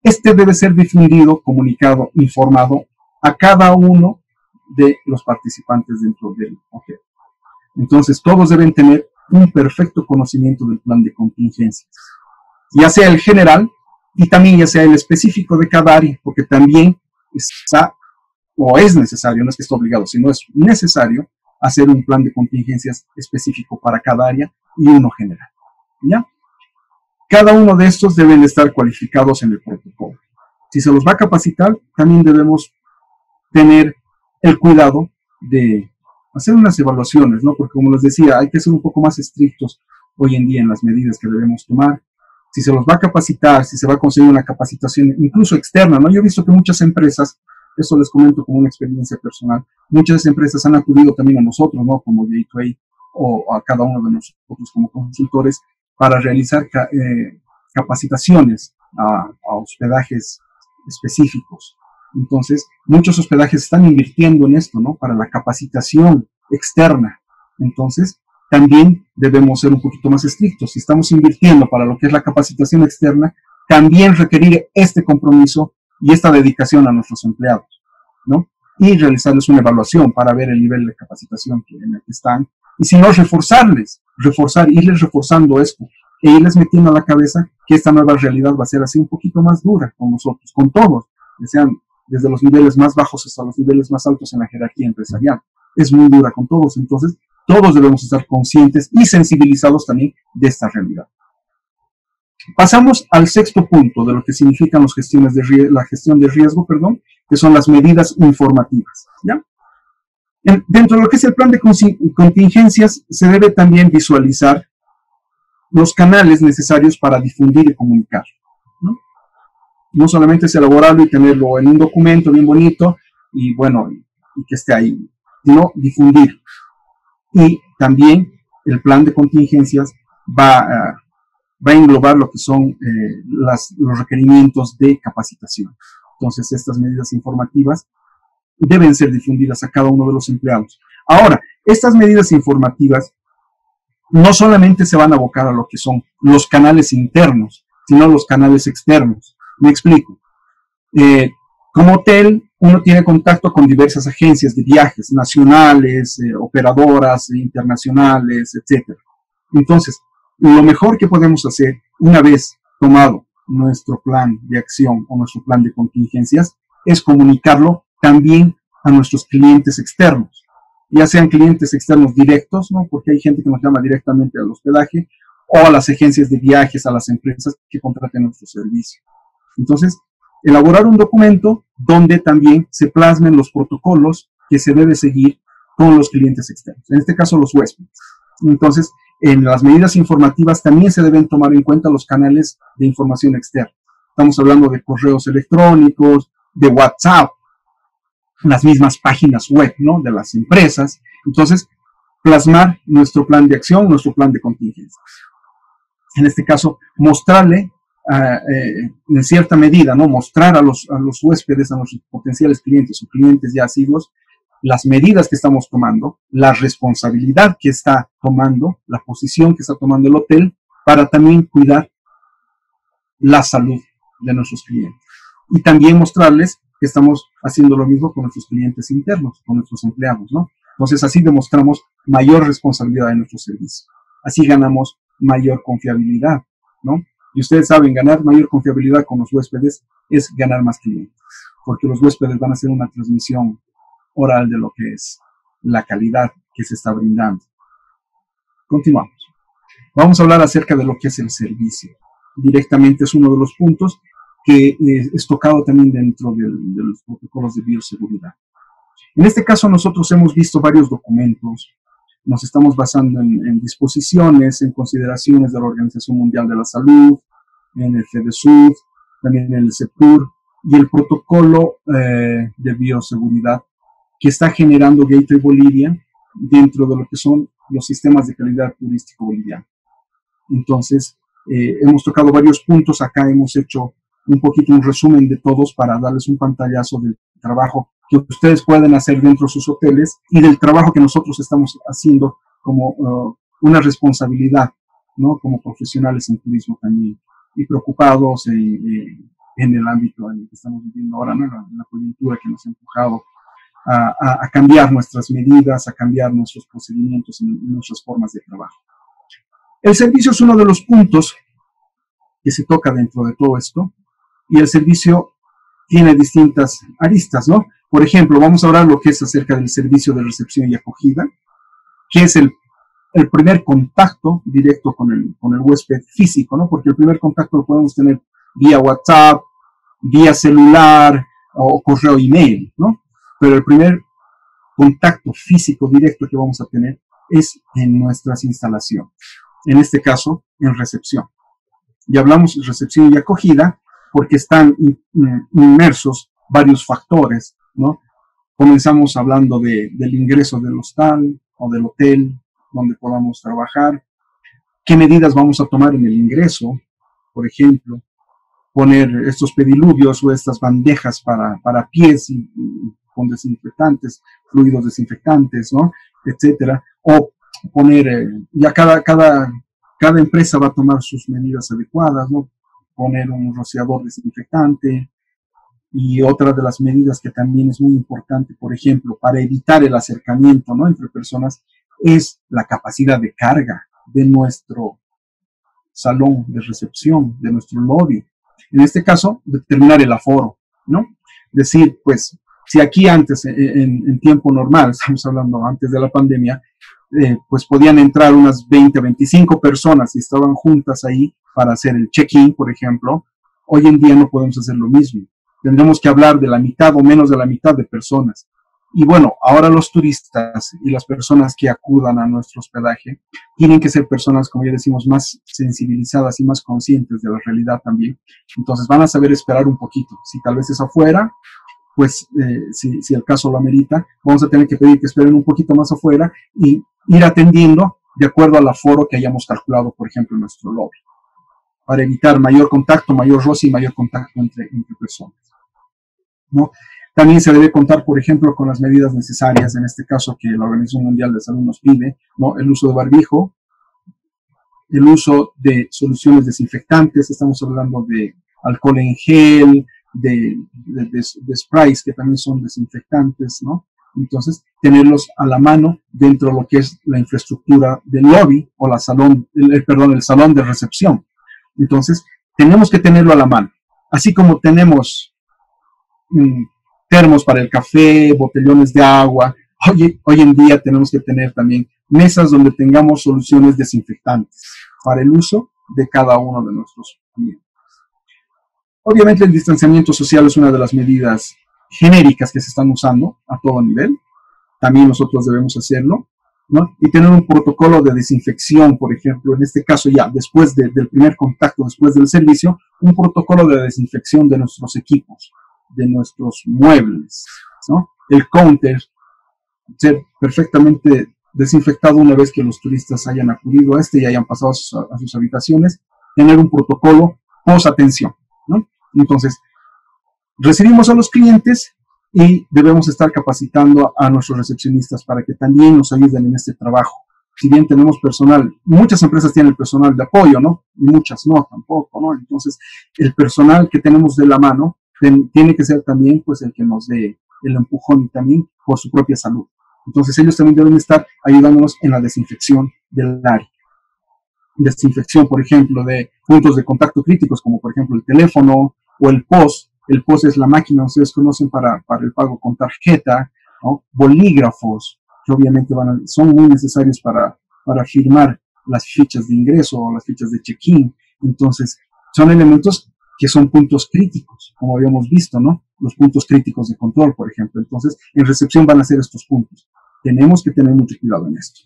Este debe ser difundido, comunicado, informado a cada uno de los participantes dentro del hotel. Entonces, todos deben tener un perfecto conocimiento del plan de contingencias, ya sea el general y también ya sea el específico de cada área, porque también está, o es necesario, no es que esté obligado, sino es necesario hacer un plan de contingencias específico para cada área y uno general, ¿ya? Cada uno de estos deben estar cualificados en el protocolo. Si se los va a capacitar, también debemos tener el cuidado de hacer unas evaluaciones, ¿no? Porque como les decía, hay que ser un poco más estrictos hoy en día en las medidas que debemos tomar. Si se los va a capacitar, si se va a conseguir una capacitación incluso externa, ¿no? Yo he visto que muchas empresas, esto les comento como una experiencia personal, muchas empresas han acudido también a nosotros, ¿no? Como Gateway o a cada uno de nosotros como consultores para realizar capacitaciones a hospedajes específicos. Entonces, muchos hospedajes están invirtiendo en esto, ¿no? Para la capacitación externa. Entonces, también debemos ser un poquito más estrictos. Si estamos invirtiendo para lo que es la capacitación externa, también requerir este compromiso y esta dedicación a nuestros empleados, ¿no? Y realizarles una evaluación para ver el nivel de capacitación en el que están. Y si no, irles reforzando esto e irles metiendo a la cabeza que esta nueva realidad va a ser así un poquito más dura con nosotros, con todos, que sean desde los niveles más bajos hasta los niveles más altos en la jerarquía empresarial. Es muy dura con todos, entonces todos debemos estar conscientes y sensibilizados también de esta realidad. Pasamos al sexto punto de lo que significan la gestión de riesgo, que son las medidas informativas, ¿ya? Dentro de lo que es el plan de contingencias, se debe también visualizar los canales necesarios para difundir y comunicar, ¿no? No solamente es elaborarlo y tenerlo en un documento bien bonito y bueno, y que esté ahí, sino difundir. Y también el plan de contingencias va a englobar lo que son los requerimientos de capacitación. Entonces, estas medidas informativas deben ser difundidas a cada uno de los empleados. Ahora, estas medidas informativas no solamente se van a abocar a lo que son los canales internos, sino los canales externos. Me explico. Como hotel, uno tiene contacto con diversas agencias de viajes nacionales, operadoras internacionales, etc. Entonces, lo mejor que podemos hacer, una vez tomado nuestro plan de acción o nuestro plan de contingencias, es comunicarlo también a nuestros clientes externos. ya sean clientes externos directos, ¿no? Porque hay gente que nos llama directamente al hospedaje, o a las agencias de viajes, a las empresas que contraten nuestro servicio. Entonces, elaborar un documento donde también se plasmen los protocolos que se debe seguir con los clientes externos, en este caso los huéspedes. Entonces, en las medidas informativas también se deben tomar en cuenta los canales de información externa. Estamos hablando de correos electrónicos, de WhatsApp, las mismas páginas web, ¿no?, de las empresas. Entonces, plasmar nuestro plan de acción, nuestro plan de contingencia. En este caso, mostrarle, en cierta medida, ¿no?, mostrar a los huéspedes, a nuestros potenciales clientes o clientes ya asiduos, las medidas que estamos tomando, la responsabilidad que está tomando, la posición que está tomando el hotel, para también cuidar la salud de nuestros clientes. Y también mostrarles que estamos haciendo lo mismo con nuestros clientes internos, con nuestros empleados, ¿no? Entonces, así demostramos mayor responsabilidad de nuestro servicio. Así ganamos mayor confiabilidad, ¿no? Y ustedes saben, ganar mayor confiabilidad con los huéspedes es ganar más clientes, porque los huéspedes van a hacer una transmisión oral de lo que es la calidad que se está brindando. Continuamos. Vamos a hablar acerca de lo que es el servicio. Directamente es uno de los puntos que es tocado también dentro de los protocolos de bioseguridad. En este caso nosotros hemos visto varios documentos, nos estamos basando en disposiciones, en consideraciones de la Organización Mundial de la Salud, en el FEDESUD, también en el CEPUR, y el protocolo de bioseguridad que está generando Gateway Bolivia dentro de lo que son los sistemas de calidad turístico boliviano. Entonces, hemos tocado varios puntos, acá hemos hecho un poquito un resumen de todos para darles un pantallazo del trabajo que ustedes pueden hacer dentro de sus hoteles y del trabajo que nosotros estamos haciendo como una responsabilidad, ¿no?, como profesionales en turismo también, y preocupados en el ámbito en el que estamos viviendo ahora, ¿no?, la coyuntura que nos ha empujado a cambiar nuestras medidas, a cambiar nuestros procedimientos y nuestras formas de trabajo. El servicio es uno de los puntos que se toca dentro de todo esto, y el servicio tiene distintas aristas, ¿no? Por ejemplo, vamos a hablar lo que es acerca del servicio de recepción y acogida, que es el primer contacto directo con el huésped físico, ¿no? Porque el primer contacto lo podemos tener vía WhatsApp, vía celular o correo email, ¿no? Pero el primer contacto físico directo que vamos a tener es en nuestras instalaciones. En este caso, en recepción. Y hablamos de recepción y acogida porque están inmersos varios factores, ¿no? Comenzamos hablando del ingreso del hostal o del hotel donde podamos trabajar, qué medidas vamos a tomar en el ingreso, por ejemplo, poner estos pediluvios o estas bandejas para pies y con desinfectantes, fluidos desinfectantes, ¿no?, etcétera, o poner, ya cada empresa va a tomar sus medidas adecuadas, ¿no?, poner un rociador desinfectante. Y otra de las medidas que también es muy importante, por ejemplo, para evitar el acercamiento, ¿no?, entre personas, es la capacidad de carga de nuestro salón de recepción, de nuestro lobby. En este caso, determinar el aforo, ¿no? Decir, pues, si aquí antes, en tiempo normal, estamos hablando antes de la pandemia, pues podían entrar unas 20, 25 personas y estaban juntas ahí para hacer el check-in, por ejemplo, hoy en día no podemos hacer lo mismo. Tendremos que hablar de la mitad o menos de la mitad de personas. Y bueno, ahora los turistas y las personas que acudan a nuestro hospedaje tienen que ser personas, como ya decimos, más sensibilizadas y más conscientes de la realidad también. Entonces van a saber esperar un poquito. Si tal vez es afuera, pues si el caso lo amerita, vamos a tener que pedir que esperen un poquito más afuera y ir atendiendo de acuerdo al aforo que hayamos calculado, por ejemplo, en nuestro lobby, para evitar mayor contacto, mayor roce y mayor contacto entre personas, ¿no? También se debe contar, por ejemplo, con las medidas necesarias, en este caso que la Organización Mundial de Salud nos pide, ¿no?, el uso de barbijo, el uso de soluciones desinfectantes, estamos hablando de alcohol en gel, de sprays que también son desinfectantes, ¿no? Entonces, tenerlos a la mano dentro de lo que es la infraestructura del lobby o el salón de recepción. Entonces, tenemos que tenerlo a la mano. Así como tenemos termos para el café, botellones de agua, Hoy en día tenemos que tener también mesas donde tengamos soluciones desinfectantes para el uso de cada uno de nuestros clientes. Obviamente el distanciamiento social es una de las medidas genéricas que se están usando a todo nivel. También nosotros debemos hacerlo, ¿no? Y tener un protocolo de desinfección, por ejemplo, en este caso ya después del primer contacto, después del servicio, un protocolo de desinfección de nuestros equipos, de nuestros muebles, ¿no? El counter ser perfectamente desinfectado una vez que los turistas hayan acudido a este y hayan pasado a sus habitaciones, tener un protocolo post atención, ¿no? Entonces, recibimos a los clientes y debemos estar capacitando a nuestros recepcionistas para que también nos ayuden en este trabajo. Si bien tenemos personal, muchas empresas tienen el personal de apoyo, ¿no? Y muchas no, tampoco, ¿no? Entonces, el personal que tenemos de la mano tiene que ser también, pues, el que nos dé el empujón y también por su propia salud. Entonces, ellos también deben estar ayudándonos en la desinfección del área. Desinfección, por ejemplo, de puntos de contacto críticos, como por ejemplo el teléfono o el POS. El POS es la máquina, ustedes conocen, para el pago con tarjeta, ¿no? Bolígrafos, que obviamente son muy necesarios para firmar las fichas de ingreso o las fichas de check-in. Entonces, son elementos que son puntos críticos, como habíamos visto, ¿no? Los puntos críticos de control, por ejemplo. Entonces, en recepción van a ser estos puntos. Tenemos que tener mucho cuidado en esto.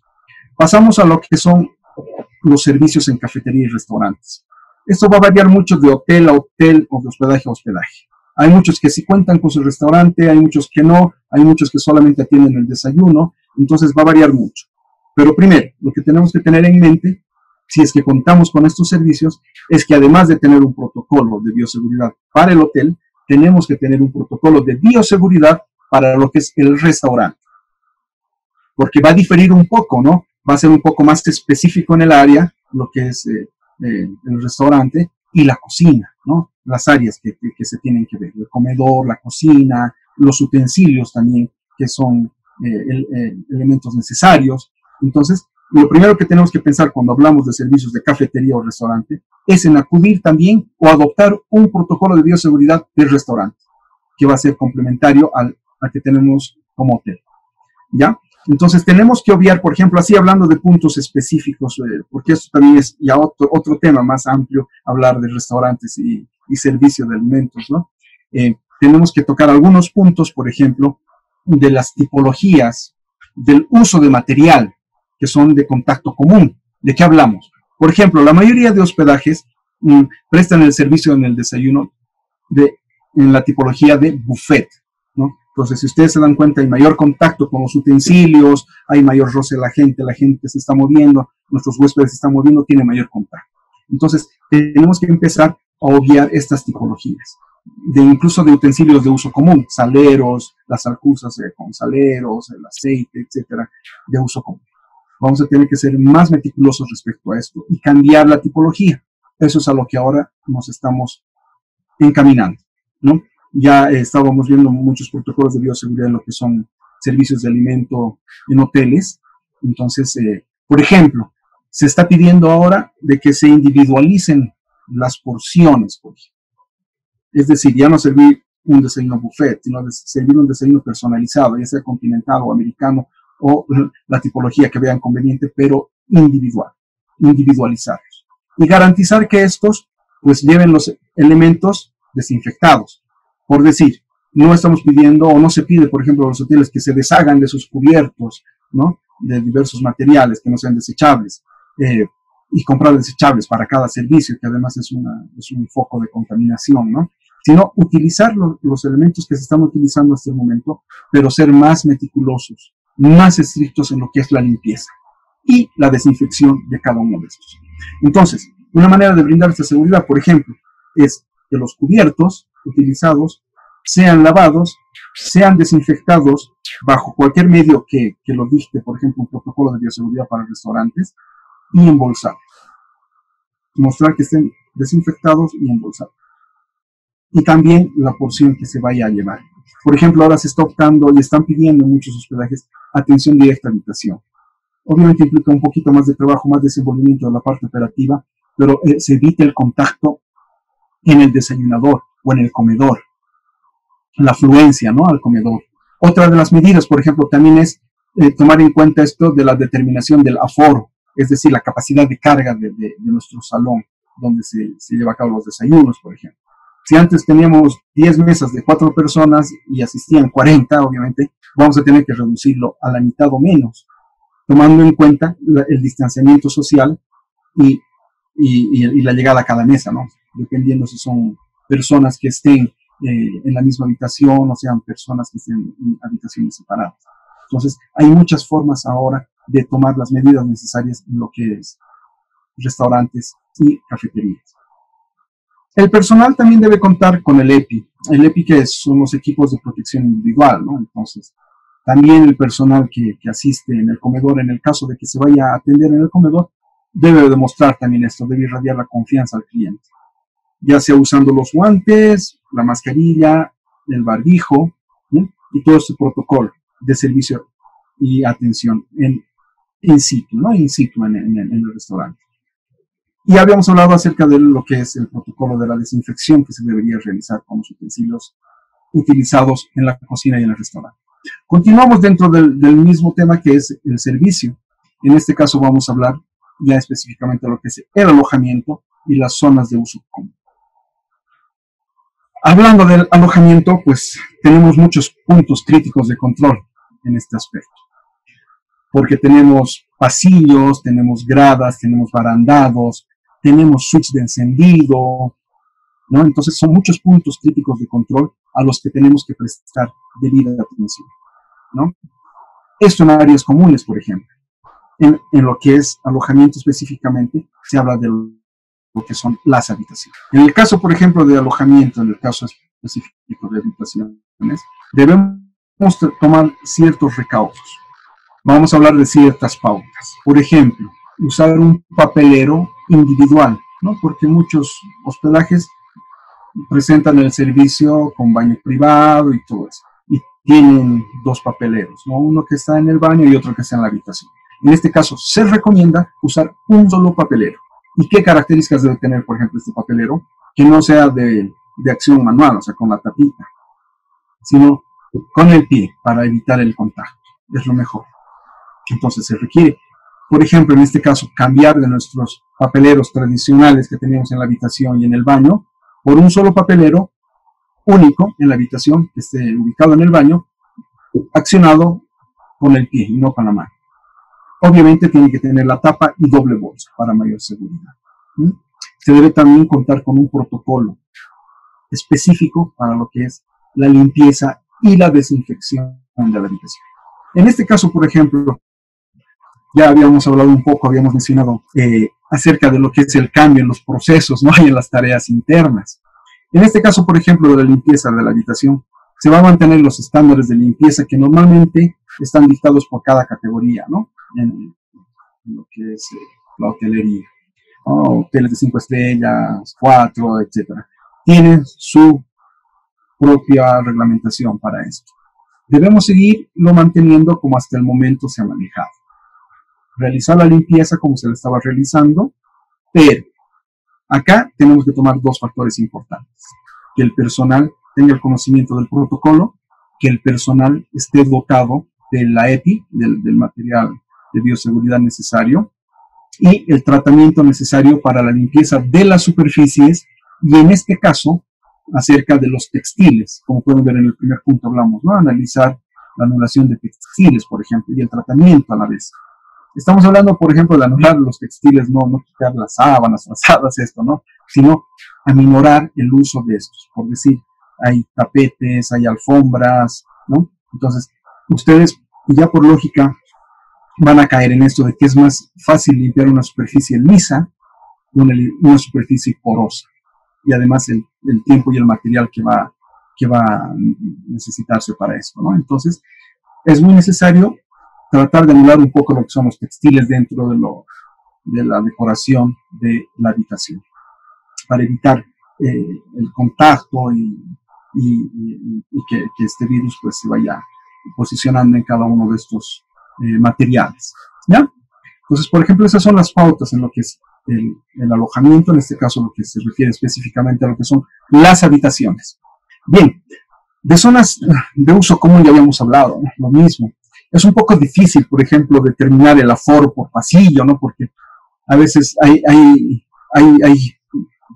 Pasamos a lo que son los servicios en cafetería y restaurantes. Esto va a variar mucho de hotel a hotel o de hospedaje a hospedaje. Hay muchos que sí cuentan con su restaurante, hay muchos que no, hay muchos que solamente atienden el desayuno, entonces va a variar mucho. Pero primero, lo que tenemos que tener en mente, si es que contamos con estos servicios, es que además de tener un protocolo de bioseguridad para el hotel, tenemos que tener un protocolo de bioseguridad para lo que es el restaurante. Porque va a diferir un poco, ¿no? Va a ser un poco más específico en el área, lo que es el restaurante y la cocina, ¿no? Las áreas que se tienen que ver, el comedor, la cocina, los utensilios también, que son elementos necesarios. Entonces, lo primero que tenemos que pensar cuando hablamos de servicios de cafetería o restaurante es en acudir también o adoptar un protocolo de bioseguridad del restaurante, que va a ser complementario al que tenemos como hotel, ¿ya? Entonces tenemos que obviar, por ejemplo, así hablando de puntos específicos, porque esto también es ya otro tema más amplio, hablar de restaurantes y servicio de alimentos, ¿no? Tenemos que tocar algunos puntos, por ejemplo, de las tipologías del uso de material que son de contacto común. ¿De qué hablamos? Por ejemplo, la mayoría de hospedajes prestan el servicio en el desayuno en la tipología de buffet, ¿no? Entonces, si ustedes se dan cuenta, hay mayor contacto con los utensilios, hay mayor roce de la gente se está moviendo, nuestros huéspedes se están moviendo, tiene mayor contacto. Entonces, tenemos que empezar a obviar estas tipologías, incluso de utensilios de uso común, saleros, las alcuzas con saleros, el aceite, etcétera, de uso común. Vamos a tener que ser más meticulosos respecto a esto y cambiar la tipología. Eso es a lo que ahora nos estamos encaminando, ¿no? Ya estábamos viendo muchos protocolos de bioseguridad en lo que son servicios de alimento en hoteles. Entonces, por ejemplo, se está pidiendo ahora de que se individualicen las porciones, por ejemplo. Es decir, ya no servir un desayuno buffet, sino servir un desayuno personalizado, ya sea continental o americano, o la tipología que vean conveniente, pero individualizados. Y garantizar que estos, pues, lleven los elementos desinfectados. Por decir, no estamos pidiendo o no se pide, por ejemplo, a los hoteles que se deshagan de sus cubiertos, ¿no? De diversos materiales que no sean desechables, y comprar desechables para cada servicio, que además es un foco de contaminación, ¿no? Sino utilizar los elementos que se están utilizando hasta el momento, pero ser más meticulosos, más estrictos en lo que es la limpieza y la desinfección de cada uno de estos. Entonces, una manera de brindar esta seguridad, por ejemplo, es que los cubiertos utilizados sean lavados, sean desinfectados bajo cualquier medio que lo dicte, por ejemplo, un protocolo de bioseguridad para restaurantes, y embolsados. Mostrar que estén desinfectados y embolsados. Y también la porción que se vaya a llevar. Por ejemplo, ahora se está optando y están pidiendo en muchos hospedajes atención directa a habitación. Obviamente implica un poquito más de trabajo, más desenvolvimiento de la parte operativa, pero se evita el contacto en el desayunador o en el comedor, la afluencia, ¿no?, al comedor. Otra de las medidas, por ejemplo, también es tomar en cuenta esto de la determinación del aforo, es decir, la capacidad de carga de nuestro salón, donde se lleva a cabo los desayunos, por ejemplo. Si antes teníamos 10 mesas de 4 personas y asistían 40, obviamente, vamos a tener que reducirlo a la mitad o menos, tomando en cuenta el distanciamiento social y la llegada a cada mesa, ¿no? Dependiendo si son personas que estén en la misma habitación o sean personas que estén en habitaciones separadas. Entonces, hay muchas formas ahora de tomar las medidas necesarias en lo que es restaurantes y cafeterías. El personal también debe contar con el EPI. El EPI que son los equipos de protección individual, ¿no? Entonces, también el personal que asiste en el comedor, en el caso de que se vaya a atender en el comedor, debe demostrar también esto, debe irradiar la confianza al cliente, ya sea usando los guantes, la mascarilla, el barbijo, ¿sí? Y todo este protocolo de servicio y atención in situ, ¿no? In situ en el restaurante. Y habíamos hablado acerca de lo que es el protocolo de la desinfección que se debería realizar con los utensilios utilizados en la cocina y en el restaurante. Continuamos dentro del mismo tema que es el servicio. En este caso vamos a hablar ya específicamente de lo que es el alojamiento y las zonas de uso común. Hablando del alojamiento, pues tenemos muchos puntos críticos de control en este aspecto, porque tenemos pasillos, tenemos gradas, tenemos barandados, tenemos switch de encendido, ¿no? Entonces son muchos puntos críticos de control a los que tenemos que prestar debida atención, ¿no? Esto en áreas comunes, por ejemplo. En lo que es alojamiento específicamente, se habla de lo que son las habitaciones. En el caso, por ejemplo, de alojamiento, en el caso específico de habitaciones, debemos tomar ciertos recaudos. Vamos a hablar de ciertas pautas. Por ejemplo, usar un papelero individual, ¿no? Porque muchos hospedajes presentan el servicio con baño privado y todo eso. Y tienen dos papeleros, ¿no? Uno que está en el baño y otro que está en la habitación. En este caso, se recomienda usar un solo papelero. ¿Y qué características debe tener, por ejemplo, este papelero? Que no sea de acción manual, o sea, con la tapita, sino con el pie para evitar el contacto. Es lo mejor. Entonces, se requiere, por ejemplo, en este caso, cambiar de nuestros papeleros tradicionales que teníamos en la habitación y en el baño por un solo papelero único en la habitación que esté ubicado en el baño, accionado con el pie y no con la mano. Obviamente tiene que tener la tapa y doble bolsa para mayor seguridad. Se debe también contar con un protocolo específico para lo que es la limpieza y la desinfección de la habitación. En este caso, por ejemplo, ya habíamos hablado un poco, habíamos mencionado acerca de lo que es el cambio en los procesos, ¿no? Y en las tareas internas. En este caso, por ejemplo, de la limpieza de la habitación, se van a mantener los estándares de limpieza que normalmente están dictados por cada categoría, ¿no? En lo que es la hotelería, ¿no? Hoteles de 5 estrellas, 4, etcétera. Tienen su propia reglamentación para esto. Debemos seguirlo manteniendo como hasta el momento se ha manejado. Realizar la limpieza como se la estaba realizando, pero acá tenemos que tomar dos factores importantes. Que el personal tenga el conocimiento del protocolo, que el personal esté dotado de la EPI, del material de bioseguridad necesario, y el tratamiento necesario para la limpieza de las superficies, y en este caso, acerca de los textiles. Como pueden ver en el primer punto hablamos, ¿no? Analizar la anulación de textiles, por ejemplo, y el tratamiento a la vez. Estamos hablando, por ejemplo, de anular los textiles, no quitar las sábanas, frazadas, esto, ¿no? Sino aminorar el uso de estos. Por decir, hay tapetes, hay alfombras, ¿no? Entonces, ustedes ya por lógica van a caer en esto de que es más fácil limpiar una superficie lisa que una superficie porosa. Y además el tiempo y el material que va a necesitarse para esto, ¿no? Entonces, es muy necesario tratar de anular un poco lo que son los textiles dentro de la decoración de la habitación, para evitar el contacto y que este virus pues se vaya posicionando en cada uno de estos materiales, ¿ya? Entonces, por ejemplo, esas son las pautas en lo que es el alojamiento, en este caso lo que se refiere específicamente a lo que son las habitaciones. Bien, De zonas de uso común ya habíamos hablado, ¿no? Lo mismo. Es un poco difícil, por ejemplo, determinar el aforo por pasillo, ¿no? Porque a veces hay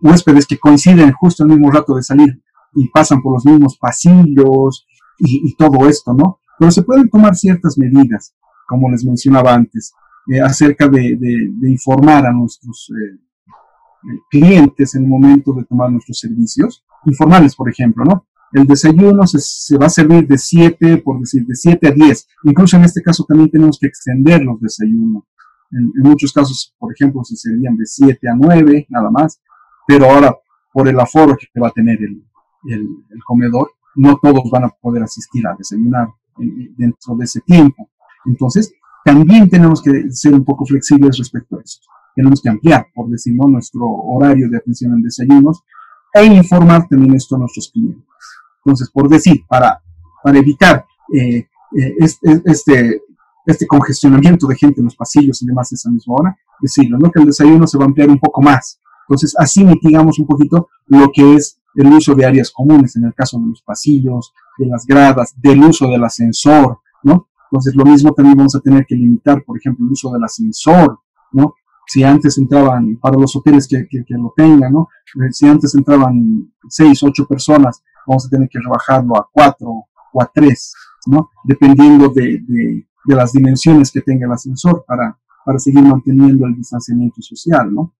huéspedes que coinciden justo el mismo rato de salir y pasan por los mismos pasillos y todo esto, ¿no? Pero se pueden tomar ciertas medidas, como les mencionaba antes, acerca de informar a nuestros clientes en el momento de tomar nuestros servicios, informarles, por ejemplo, ¿no? El desayuno se va a servir de 7, por decir, de 7 a 10. Incluso en este caso también tenemos que extender los desayunos. En muchos casos, por ejemplo, se servían de 7 a 9, nada más. Pero ahora, por el aforo que va a tener el comedor, no todos van a poder asistir a desayunar dentro de ese tiempo. Entonces, también tenemos que ser un poco flexibles respecto a esto. Tenemos que ampliar, por decir, ¿no?, nuestro horario de atención en desayunos e informar también esto a nuestros clientes. Entonces, por decir, para evitar este congestionamiento de gente en los pasillos y demás a esa misma hora, decirlo, ¿no?, que el desayuno se va a ampliar un poco más. Entonces, así mitigamos un poquito lo que es el uso de áreas comunes, en el caso de los pasillos, de las gradas, del uso del ascensor, ¿no? Entonces, lo mismo también vamos a tener que limitar, por ejemplo, el uso del ascensor, ¿no? Si antes entraban, para los hoteles que lo tengan, ¿no? Si antes entraban 6, 8 personas, vamos a tener que rebajarlo a 4 o a 3, ¿no? Dependiendo de las dimensiones que tenga el ascensor para seguir manteniendo el distanciamiento social, ¿no?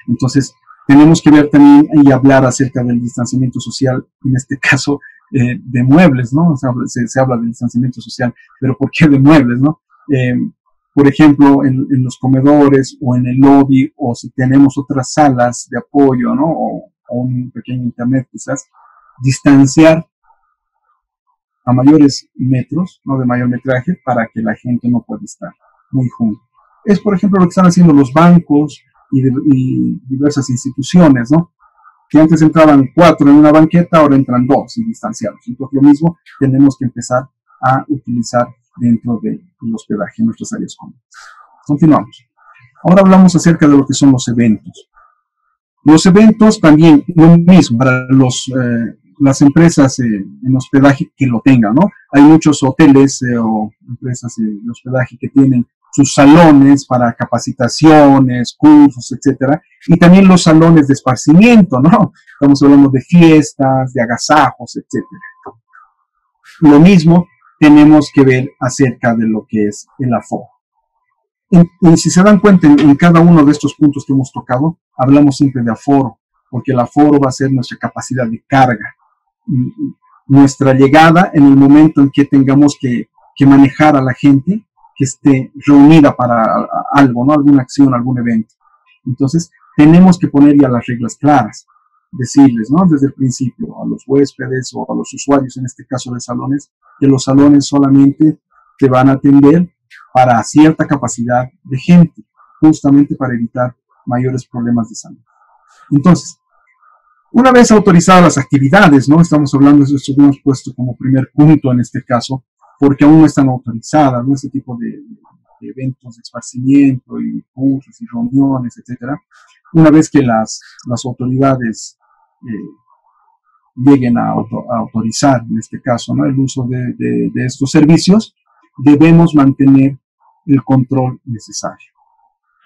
Entonces, tenemos que ver también y hablar acerca del distanciamiento social, en este caso, de muebles, ¿no? Se habla de distanciamiento social, pero ¿por qué de muebles, no? Por ejemplo, en los comedores o en el lobby, o si tenemos otras salas de apoyo, ¿no? O un pequeño internet quizás, distanciar a mayores metros, no de mayor metraje, para que la gente no pueda estar muy junto. Es, por ejemplo, lo que están haciendo los bancos y diversas instituciones, ¿no? Que antes entraban 4 en una banqueta, ahora entran 2 y distanciados. Entonces, lo mismo tenemos que empezar a utilizar dentro del hospedaje en nuestras áreas comunes. Continuamos. Ahora hablamos acerca de lo que son los eventos. Los eventos también, lo mismo para las empresas en hospedaje que lo tengan, ¿no? Hay muchos hoteles o empresas de hospedaje que tienen sus salones para capacitaciones, cursos, etcétera, y también los salones de esparcimiento, ¿no? Estamos hablando de fiestas, de agasajos, etcétera. Lo mismo tenemos que ver acerca de lo que es el aforo. Y si se dan cuenta, en cada uno de estos puntos que hemos tocado, hablamos siempre de aforo, porque el aforo va a ser nuestra capacidad de carga, nuestra llegada en el momento en que tengamos que manejar a la gente que esté reunida para algo, ¿no? Alguna acción, algún evento. Entonces, tenemos que poner ya las reglas claras, decirles, ¿no?, desde el principio a los huéspedes o a los usuarios, en este caso de salones, que los salones solamente te van a atender para cierta capacidad de gente, justamente para evitar mayores problemas de salud. Entonces, una vez autorizadas las actividades, ¿no? Estamos hablando de esto que hemos puesto como primer punto en este caso, porque aún no están autorizadas, ¿no?, este tipo de eventos de esparcimiento y cursos y reuniones, etcétera. Una vez que las autoridades lleguen a autorizar, en este caso, ¿no?, el uso de estos servicios, debemos mantener el control necesario.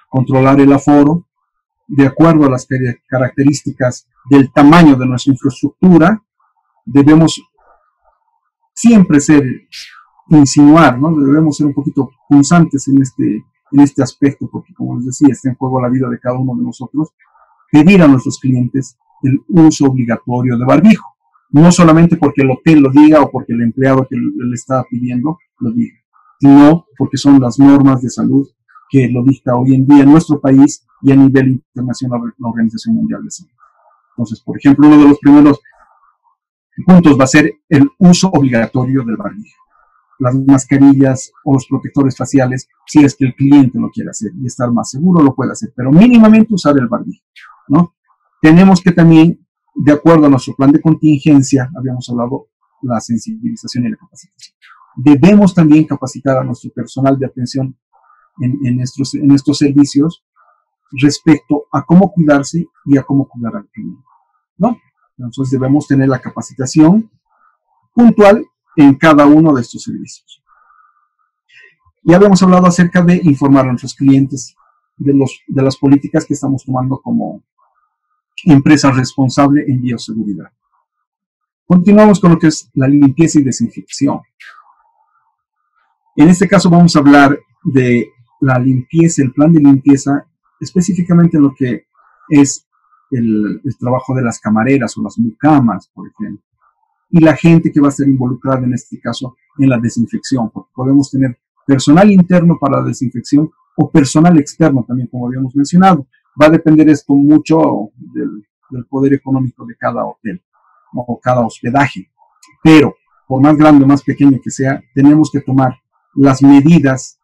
Controlar el aforo de acuerdo a las características del tamaño de nuestra infraestructura. Debemos siempre insinuar, ¿no? Debemos ser un poquito punzantes en este aspecto, porque, como les decía, está en juego la vida de cada uno de nosotros. Pedir a nuestros clientes el uso obligatorio de barbijo, no solamente porque el hotel lo diga o porque el empleado que le está pidiendo lo diga, sino porque son las normas de salud que lo dicta hoy en día en nuestro país y a nivel internacional la Organización Mundial de Salud. Entonces, por ejemplo, uno de los primeros puntos va a ser el uso obligatorio del barbijo, las mascarillas o los protectores faciales, si es que el cliente lo quiere hacer y estar más seguro, lo puede hacer, pero mínimamente usar el barbijo, ¿no? Tenemos que también, de acuerdo a nuestro plan de contingencia, habíamos hablado la sensibilización y la capacitación. Debemos también capacitar a nuestro personal de atención en estos servicios respecto a cómo cuidarse y a cómo cuidar al cliente, ¿no? Entonces debemos tener la capacitación puntual en cada uno de estos servicios. Ya habíamos hablado acerca de informar a nuestros clientes de las políticas que estamos tomando como empresa responsable en bioseguridad. Continuamos con lo que es la limpieza y desinfección. En este caso vamos a hablar de la limpieza, el plan de limpieza, específicamente en lo que es el trabajo de las camareras o las mucamas, por ejemplo, y la gente que va a estar involucrada en este caso en la desinfección, porque podemos tener personal interno para la desinfección o personal externo también, como habíamos mencionado. Va a depender esto mucho del poder económico de cada hotel o cada hospedaje, pero por más grande o más pequeño que sea, tenemos que tomar las medidas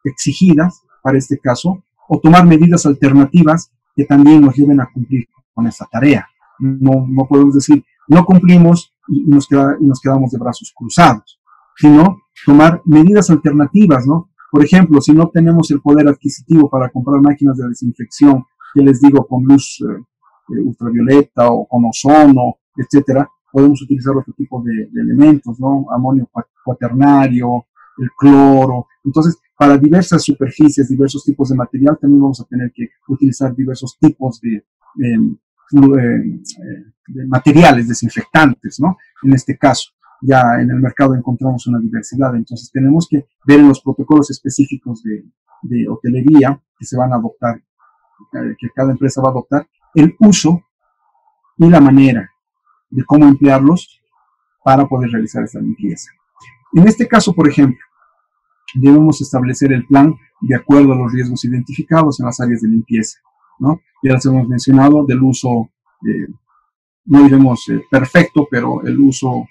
exigidas para este caso o tomar medidas alternativas que también nos lleven a cumplir con esta tarea. No podemos decir, no cumplimos y nos quedamos de brazos cruzados, sino tomar medidas alternativas, ¿no? Por ejemplo, si no tenemos el poder adquisitivo para comprar máquinas de desinfección, que les digo, con luz ultravioleta o con ozono, etcétera, podemos utilizar otro tipo de elementos, ¿no? Amonio cuaternario, el cloro. Entonces, para diversas superficies, diversos tipos de material, también vamos a tener que utilizar diversos tipos de materiales desinfectantes, ¿no? En este caso, ya en el mercado encontramos una diversidad, entonces tenemos que ver en los protocolos específicos de hotelería que se van a adoptar, que cada empresa va a adoptar, el uso y la manera de cómo emplearlos para poder realizar esta limpieza. En este caso, por ejemplo, debemos establecer el plan de acuerdo a los riesgos identificados en las áreas de limpieza, ¿no? Ya les hemos mencionado del uso, no diremos perfecto, pero el uso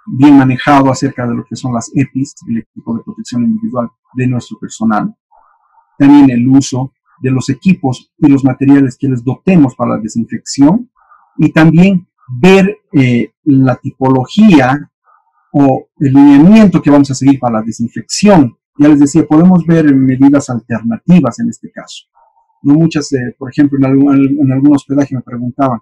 bien manejado acerca de lo que son las EPIs, el equipo de protección individual de nuestro personal. También el uso de los equipos y los materiales que les dotemos para la desinfección, y también ver la tipología o el lineamiento que vamos a seguir para la desinfección. Ya les decía, podemos ver medidas alternativas en este caso. No muchas, por ejemplo, en algún hospedaje me preguntaban,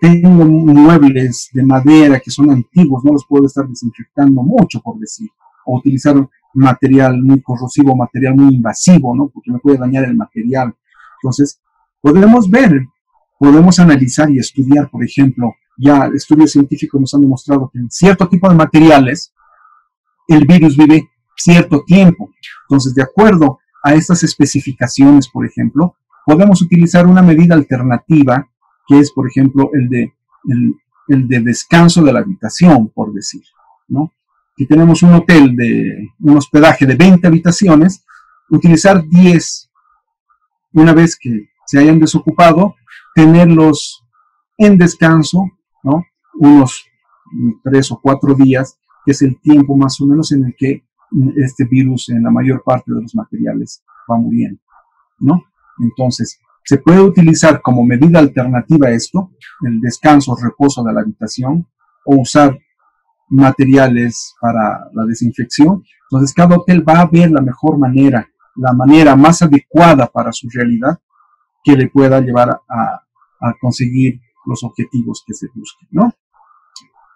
tengo muebles de madera que son antiguos, no los puedo estar desinfectando mucho, por decir, o utilizar material muy corrosivo, material muy invasivo, ¿no? Porque me puede dañar el material. Entonces, podemos ver, podemos analizar y estudiar, por ejemplo, ya estudios científicos nos han demostrado que en cierto tipo de materiales el virus vive cierto tiempo. Entonces, de acuerdo a estas especificaciones, por ejemplo, podemos utilizar una medida alternativa que es, por ejemplo, el de descanso de la habitación, por decir, ¿no? Si tenemos un hotel un hospedaje de 20 habitaciones, utilizar 10, una vez que se hayan desocupado, tenerlos en descanso, ¿no? Unos 3 o 4 días, que es el tiempo más o menos en el que este virus en la mayor parte de los materiales va muriendo, ¿no? Entonces, se puede utilizar como medida alternativa esto, el descanso o reposo de la habitación, o usar materiales para la desinfección. Entonces, cada hotel va a ver la mejor manera, la manera más adecuada para su realidad que le pueda llevar a conseguir los objetivos que se busquen, ¿no?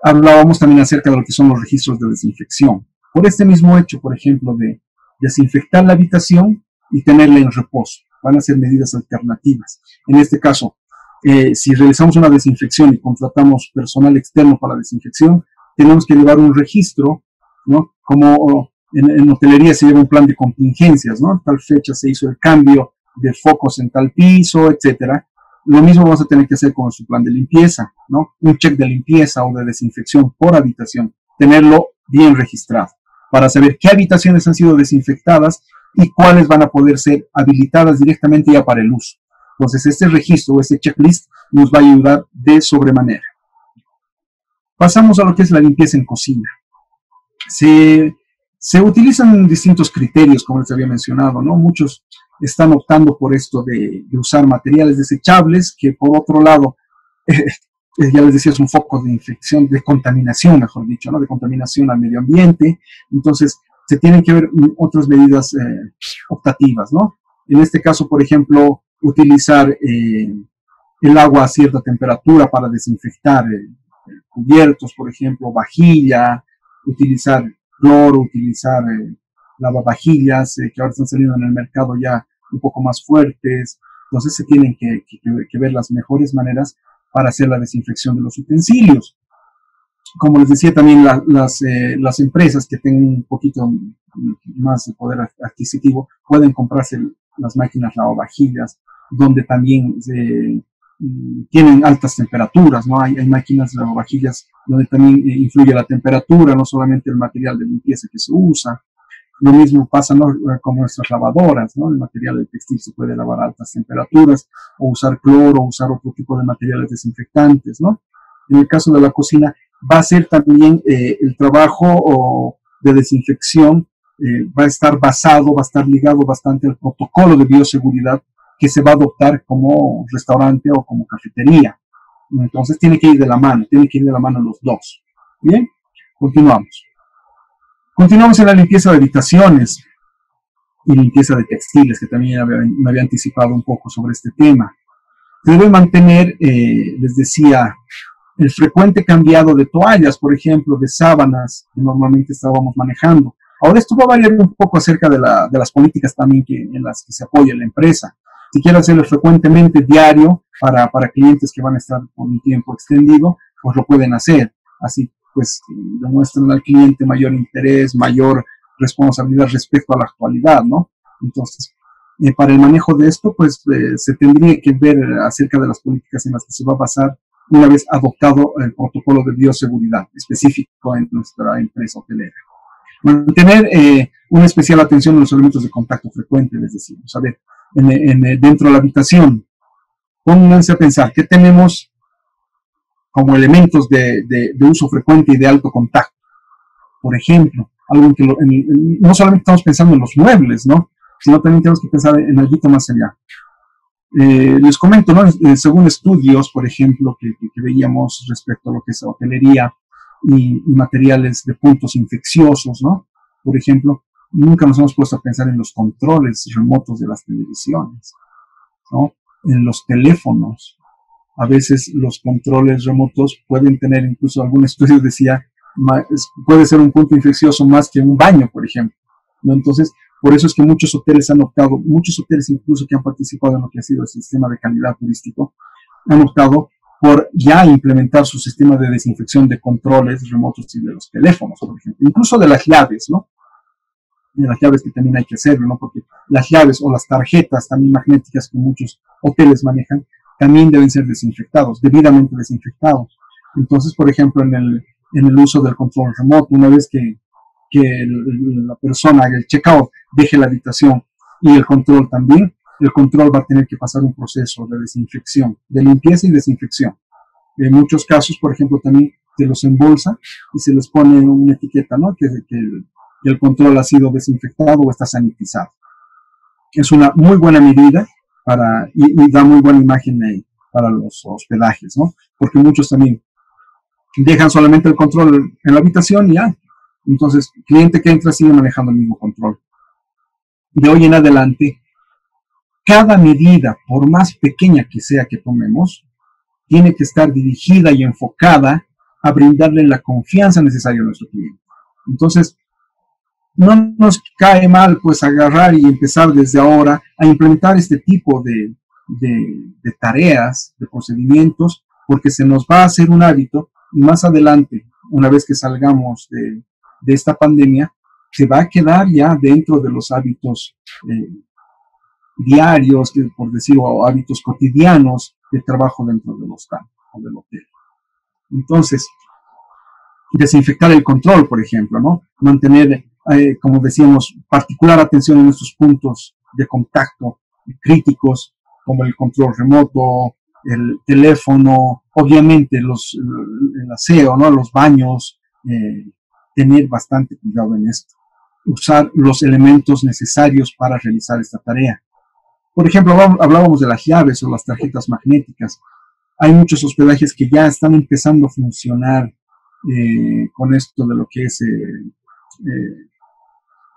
Hablábamos también acerca de lo que son los registros de desinfección. Por este mismo hecho, por ejemplo, de desinfectar la habitación y tenerla en reposo, van a ser medidas alternativas. En este caso, si realizamos una desinfección y contratamos personal externo para la desinfección, tenemos que llevar un registro, ¿no? Como en hotelería se lleva un plan de contingencias, ¿no? Tal fecha se hizo el cambio de focos en tal piso, etcétera. Lo mismo vamos a tener que hacer con su plan de limpieza, ¿no? Un check de limpieza o de desinfección por habitación, tenerlo bien registrado para saber qué habitaciones han sido desinfectadas y cuáles van a poder ser habilitadas directamente ya para el uso. Entonces, este registro, este checklist, nos va a ayudar de sobremanera. Pasamos a lo que es la limpieza en cocina. Se utilizan distintos criterios, como les había mencionado, ¿no? Muchos están optando por esto de usar materiales desechables, que por otro lado, ya les decía, es un foco de infección, de contaminación, mejor dicho, ¿no? De contaminación al medio ambiente. Entonces, se tienen que ver otras medidas optativas, ¿no? En este caso, por ejemplo, utilizar el agua a cierta temperatura para desinfectar cubiertos, por ejemplo, vajilla, utilizar cloro, utilizar lavavajillas, que ahora están saliendo en el mercado ya un poco más fuertes. Entonces se tienen que ver las mejores maneras para hacer la desinfección de los utensilios. Como les decía, también las empresas que tengan un poquito más de poder adquisitivo pueden comprarse las máquinas lavavajillas, donde también tienen altas temperaturas, ¿no? Hay máquinas lavavajillas donde también influye la temperatura, no solamente el material de limpieza que se usa. Lo mismo pasa, ¿no?, con nuestras lavadoras, ¿no? El material del textil se puede lavar a altas temperaturas, o usar cloro, o usar otro tipo de materiales desinfectantes, ¿no? En el caso de la cocina, va a ser también el trabajo de desinfección, va a estar ligado bastante al protocolo de bioseguridad que se va a adoptar como restaurante o como cafetería. Entonces tiene que ir de la mano los dos. Bien, continuamos. Continuamos en la limpieza de habitaciones y limpieza de textiles, que también me había anticipado un poco sobre este tema. Se debe mantener, les decía, el frecuente cambiado de toallas, por ejemplo, de sábanas que normalmente estábamos manejando. Ahora esto va a variar un poco acerca de las políticas también en las que se apoya la empresa. Si quiere hacerlo frecuentemente, diario, para clientes que van a estar por un tiempo extendido, pues lo pueden hacer. Así pues demuestran al cliente mayor interés, mayor responsabilidad respecto a la actualidad, ¿no? Entonces, para el manejo de esto, pues se tendría que ver acerca de las políticas en las que se va a basar una vez adoptado el protocolo de bioseguridad específico en nuestra empresa hotelera. Mantener una especial atención a los elementos de contacto frecuente, les decimos. A ver, dentro de la habitación, pónganse a pensar, ¿qué tenemos como elementos de uso frecuente y de alto contacto? Por ejemplo, algo que no solamente estamos pensando en los muebles, ¿no?, sino también tenemos que pensar en algo más allá. Les comento, ¿no?, según estudios, por ejemplo, que veíamos respecto a lo que es hotelería y materiales de puntos infecciosos, ¿no? Por ejemplo, nunca nos hemos puesto a pensar en los controles remotos de las televisiones, ¿no?, en los teléfonos. A veces los controles remotos pueden tener, incluso algún estudio decía, puede ser un punto infeccioso más que un baño, por ejemplo, ¿no? Entonces, por eso es que muchos hoteles incluso que han participado en lo que ha sido el sistema de calidad turístico, han optado por ya implementar su sistema de desinfección de controles remotos y de los teléfonos, por ejemplo, incluso de las llaves, ¿no? De las llaves, que también hay que hacerlo, ¿no? Porque las llaves o las tarjetas también magnéticas que muchos hoteles manejan también deben ser desinfectados, debidamente desinfectados. Entonces, por ejemplo, en el uso del control remoto, una vez que la persona haga el checkout, deje la habitación y el control también, el control va a tener que pasar un proceso de desinfección, de limpieza y desinfección. En muchos casos, por ejemplo, también se los embolsa y se les pone una etiqueta, ¿no?, que el control ha sido desinfectado o está sanitizado. Es una muy buena medida y da muy buena imagen para los hospedajes, ¿no? Porque muchos también dejan solamente el control en la habitación y ya. Entonces, el cliente que entra sigue manejando el mismo control. De hoy en adelante, cada medida, por más pequeña que sea que tomemos, tiene que estar dirigida y enfocada a brindarle la confianza necesaria a nuestro cliente. Entonces, no nos cae mal pues agarrar y empezar desde ahora a implementar este tipo de tareas, de procedimientos, porque se nos va a hacer un hábito y más adelante, una vez que salgamos de esta pandemia, se va a quedar ya dentro de los hábitos diarios, por decirlo, hábitos cotidianos de trabajo dentro del hostal o del hotel. Entonces, desinfectar el control, por ejemplo, ¿no? Mantener, como decíamos, particular atención en estos puntos de contacto críticos, como el control remoto, el teléfono, obviamente el aseo, ¿no?, los baños, tener bastante cuidado en esto. Usar los elementos necesarios para realizar esta tarea. Por ejemplo, hablábamos de las llaves o las tarjetas magnéticas. Hay muchos hospedajes que ya están empezando a funcionar con esto de lo que es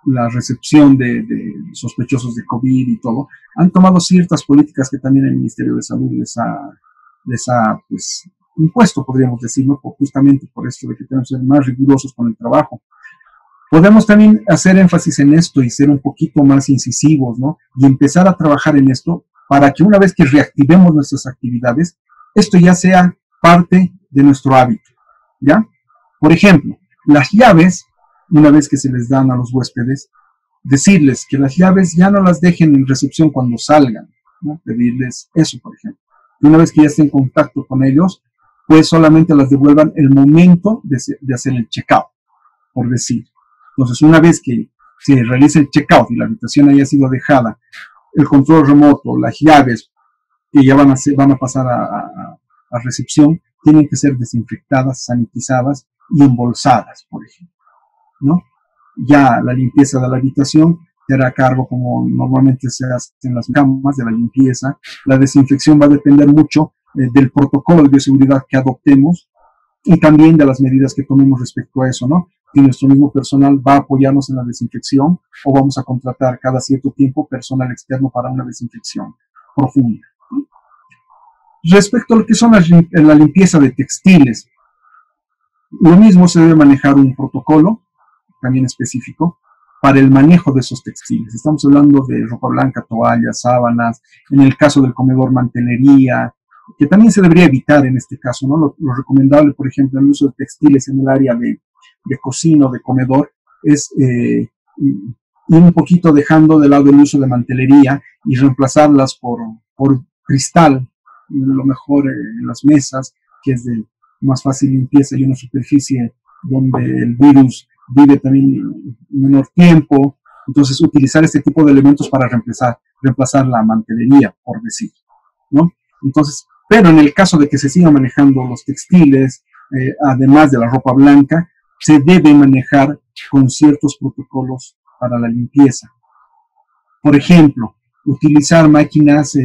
la recepción de sospechosos de COVID y todo. Han tomado ciertas políticas que también el Ministerio de Salud les ha pues, impuesto, podríamos decir, ¿no? Justamente por esto de que tenemos que ser más rigurosos con el trabajo. Podemos también hacer énfasis en esto y ser un poquito más incisivos, ¿no? Y empezar a trabajar en esto para que una vez que reactivemos nuestras actividades, esto ya sea parte de nuestro hábito, ¿ya? Por ejemplo, las llaves, una vez que se les dan a los huéspedes, decirles que las llaves ya no las dejen en recepción cuando salgan, ¿no? Pedirles eso, por ejemplo. Y una vez que ya estén en contacto con ellos, pues solamente las devuelvan el momento de hacer el checkout, por decir. Entonces, una vez que se realice el checkout y la habitación haya sido dejada, el control remoto, las llaves que ya van a pasar a recepción, tienen que ser desinfectadas, sanitizadas y embolsadas, por ejemplo, ¿no? Ya la limpieza de la habitación se hará cargo, como normalmente se hace en las camas, de la limpieza. La desinfección va a depender mucho del protocolo de bioseguridad que adoptemos y también de las medidas que tomemos respecto a eso, ¿no? Si nuestro mismo personal va a apoyarnos en la desinfección o vamos a contratar cada cierto tiempo personal externo para una desinfección profunda. Respecto a lo que son la limpieza de textiles, lo mismo, se debe manejar un protocolo también específico para el manejo de esos textiles. Estamos hablando de ropa blanca, toallas, sábanas, en el caso del comedor, mantelería, que también se debería evitar en este caso, ¿no? Lo recomendable, por ejemplo, el uso de textiles en el área de cocina o de comedor es ir un poquito dejando de lado el uso de mantelería y reemplazarlas por cristal, lo mejor en las mesas, que es de más fácil limpieza y una superficie donde el virus vive también menor tiempo. Entonces, utilizar este tipo de elementos para reemplazar la mantelería, por decir, ¿no? Entonces, pero en el caso de que se sigan manejando los textiles, además de la ropa blanca, se debe manejar con ciertos protocolos para la limpieza. Por ejemplo, utilizar máquinas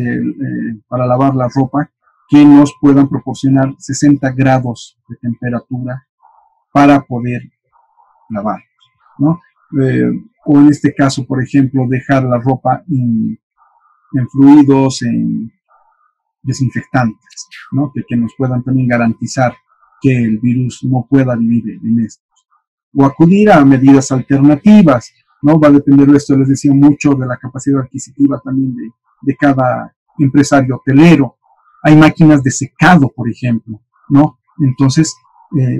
para lavar la ropa que nos puedan proporcionar 60 grados de temperatura para poder lavar, ¿no? O en este caso, por ejemplo, dejar la ropa en fluidos, en desinfectantes, ¿no? Que nos puedan también garantizar que el virus no pueda vivir en estos. O acudir a medidas alternativas, ¿no? Va a depender de esto, les decía, mucho de la capacidad adquisitiva también de cada empresario hotelero. Hay máquinas de secado, por ejemplo, ¿no? Entonces,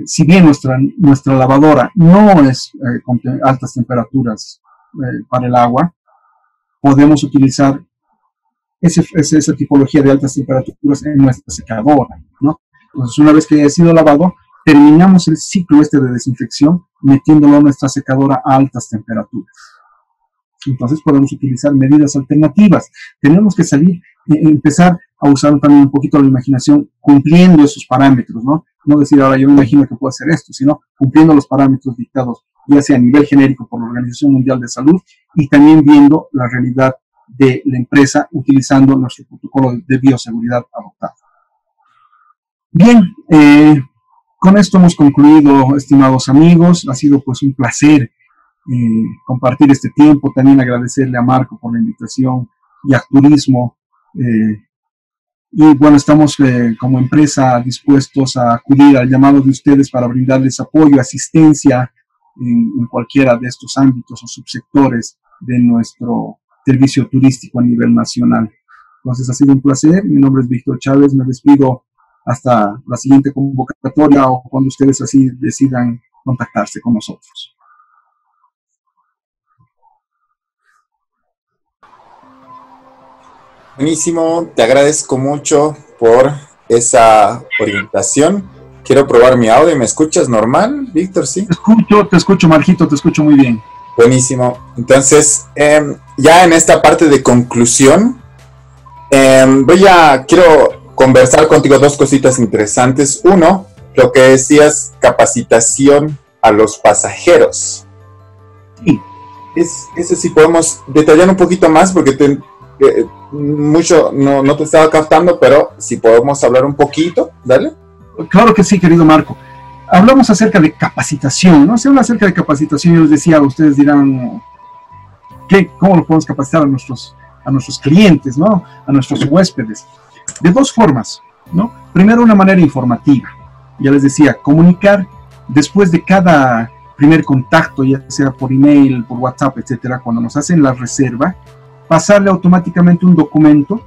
si bien nuestra lavadora no es con altas temperaturas para el agua, podemos utilizar esa tipología de altas temperaturas en nuestra secadora, ¿no? Entonces, una vez que haya sido lavado, terminamos el ciclo de desinfección metiéndolo a nuestra secadora a altas temperaturas. Entonces podemos utilizar medidas alternativas. Tenemos que empezar a usar también un poquito la imaginación cumpliendo esos parámetros, ¿no? No decir, ahora yo me imagino que puedo hacer esto, sino cumpliendo los parámetros dictados, ya sea a nivel genérico por la Organización Mundial de Salud y también viendo la realidad de la empresa utilizando nuestro protocolo de bioseguridad adoptado. Bien, con esto hemos concluido, estimados amigos. Ha sido pues un placer compartir este tiempo. También agradecerle a Marco por la invitación y a Turismo. Y bueno, estamos como empresa dispuestos a acudir al llamado de ustedes para brindarles apoyo, asistencia en cualquiera de estos ámbitos o subsectores de nuestro servicio turístico a nivel nacional. Entonces ha sido un placer. Mi nombre es Víctor Chávez. Me despido hasta la siguiente convocatoria o cuando ustedes así decidan contactarse con nosotros. Buenísimo, te agradezco mucho por esa orientación. Quiero probar mi audio. ¿Me escuchas normal, Víctor? ¿Sí? Te escucho, Marquito, te escucho muy bien. Buenísimo. Entonces, ya en esta parte de conclusión, quiero conversar contigo dos cositas interesantes. Uno, lo que decías, capacitación a los pasajeros. Sí. Eso sí podemos detallar un poquito más porque mucho no te estaba captando, pero si podemos hablar un poquito, dale. Claro que sí, querido Marco. Hablamos acerca de capacitación, ¿no? Se habla acerca de capacitación, yo les decía, ustedes dirán, ¿cómo lo podemos capacitar a nuestros clientes, ¿no? A nuestros huéspedes. De dos formas. ¿no? Primero, una manera informativa. Ya les decía, comunicar después de cada primer contacto, ya sea por email, por WhatsApp, etcétera, cuando nos hacen la reserva, pasarle automáticamente un documento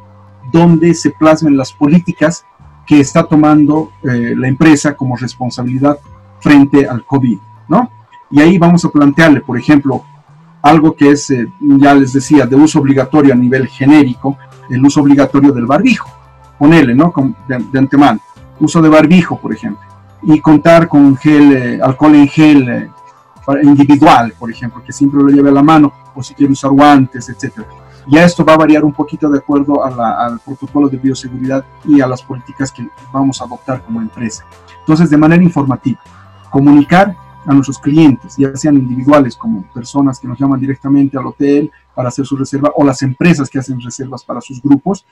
donde se plasmen las políticas que está tomando la empresa como responsabilidad frente al COVID, ¿no? Y ahí vamos a plantearle, por ejemplo, algo que es, ya les decía, de uso obligatorio a nivel genérico, el uso obligatorio del barbijo. Ponerle, ¿no? De antemano, uso de barbijo, por ejemplo, y contar con gel, alcohol en gel individual, por ejemplo, que siempre lo lleve a la mano, o si quiere usar guantes, etcétera. Ya esto va a variar un poquito de acuerdo al protocolo de bioseguridad y a las políticas que vamos a adoptar como empresa. Entonces, de manera informativa, comunicar a nuestros clientes, ya sean individuales como personas que nos llaman directamente al hotel para hacer su reserva, o las empresas que hacen reservas para sus grupos,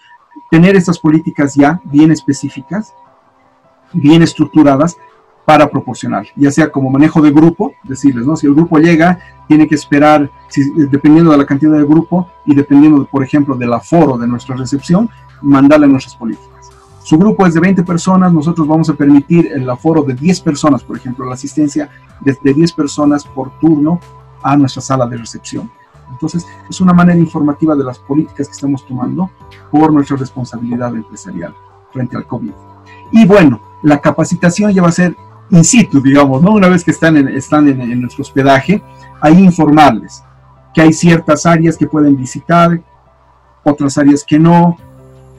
tener estas políticas ya bien específicas, bien estructuradas para proporcionar, ya sea como manejo de grupo, decirles, ¿no? Si el grupo llega, tiene que esperar, dependiendo de la cantidad del grupo y dependiendo, por ejemplo, del aforo de nuestra recepción, mandarle nuestras políticas. Su grupo es de 20 personas, nosotros vamos a permitir el aforo de 10 personas, por ejemplo, la asistencia de 10 personas por turno a nuestra sala de recepción. Entonces, es una manera informativa de las políticas que estamos tomando por nuestra responsabilidad empresarial frente al COVID. Y bueno, la capacitación ya va a ser in situ, digamos, ¿no? Una vez que están en nuestro hospedaje, ahí informarles que hay ciertas áreas que pueden visitar, otras áreas que no,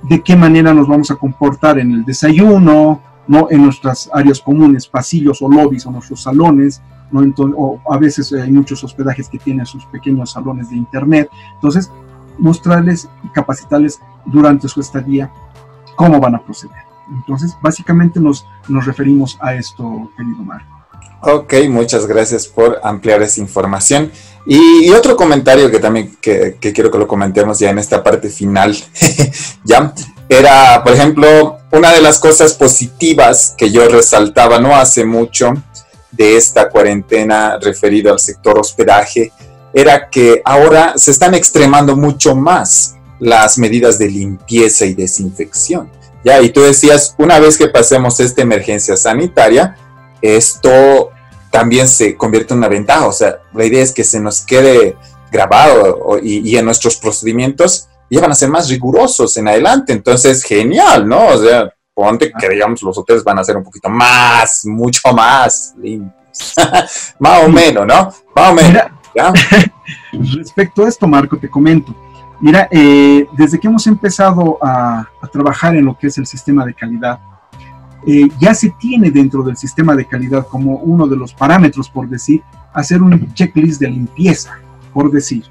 de qué manera nos vamos a comportar en el desayuno, ¿no? En nuestras áreas comunes, pasillos o lobbies o nuestros salones, ¿no? Entonces, o a veces hay muchos hospedajes que tienen sus pequeños salones de internet. Entonces, mostrarles y capacitarles durante su estadía cómo van a proceder. Entonces, básicamente nos referimos a esto, querido Marco. Ok, muchas gracias por ampliar esa información. Y otro comentario que también que quiero que lo comentemos ya en esta parte final, ya, era, por ejemplo, una de las cosas positivas que yo resaltaba no hace mucho de esta cuarentena referido al sector hospedaje, era que ahora se están extremando mucho más las medidas de limpieza y desinfección. Ya, y tú decías, una vez que pasemos esta emergencia sanitaria, esto también se convierte en una ventaja. O sea, la idea es que se nos quede grabado y en nuestros procedimientos ya van a ser más rigurosos en adelante. Entonces, genial, ¿no? O sea, ponte que, digamos, los hoteles van a ser un poquito más, mucho más limpios. Más o menos, ¿no? Más o menos. Mira, ¿ya? Respecto a esto, Marco, te comento. Mira, desde que hemos empezado a trabajar en lo que es el sistema de calidad, ya se tiene dentro del sistema de calidad como uno de los parámetros, por decir, hacer un checklist de limpieza, por decir,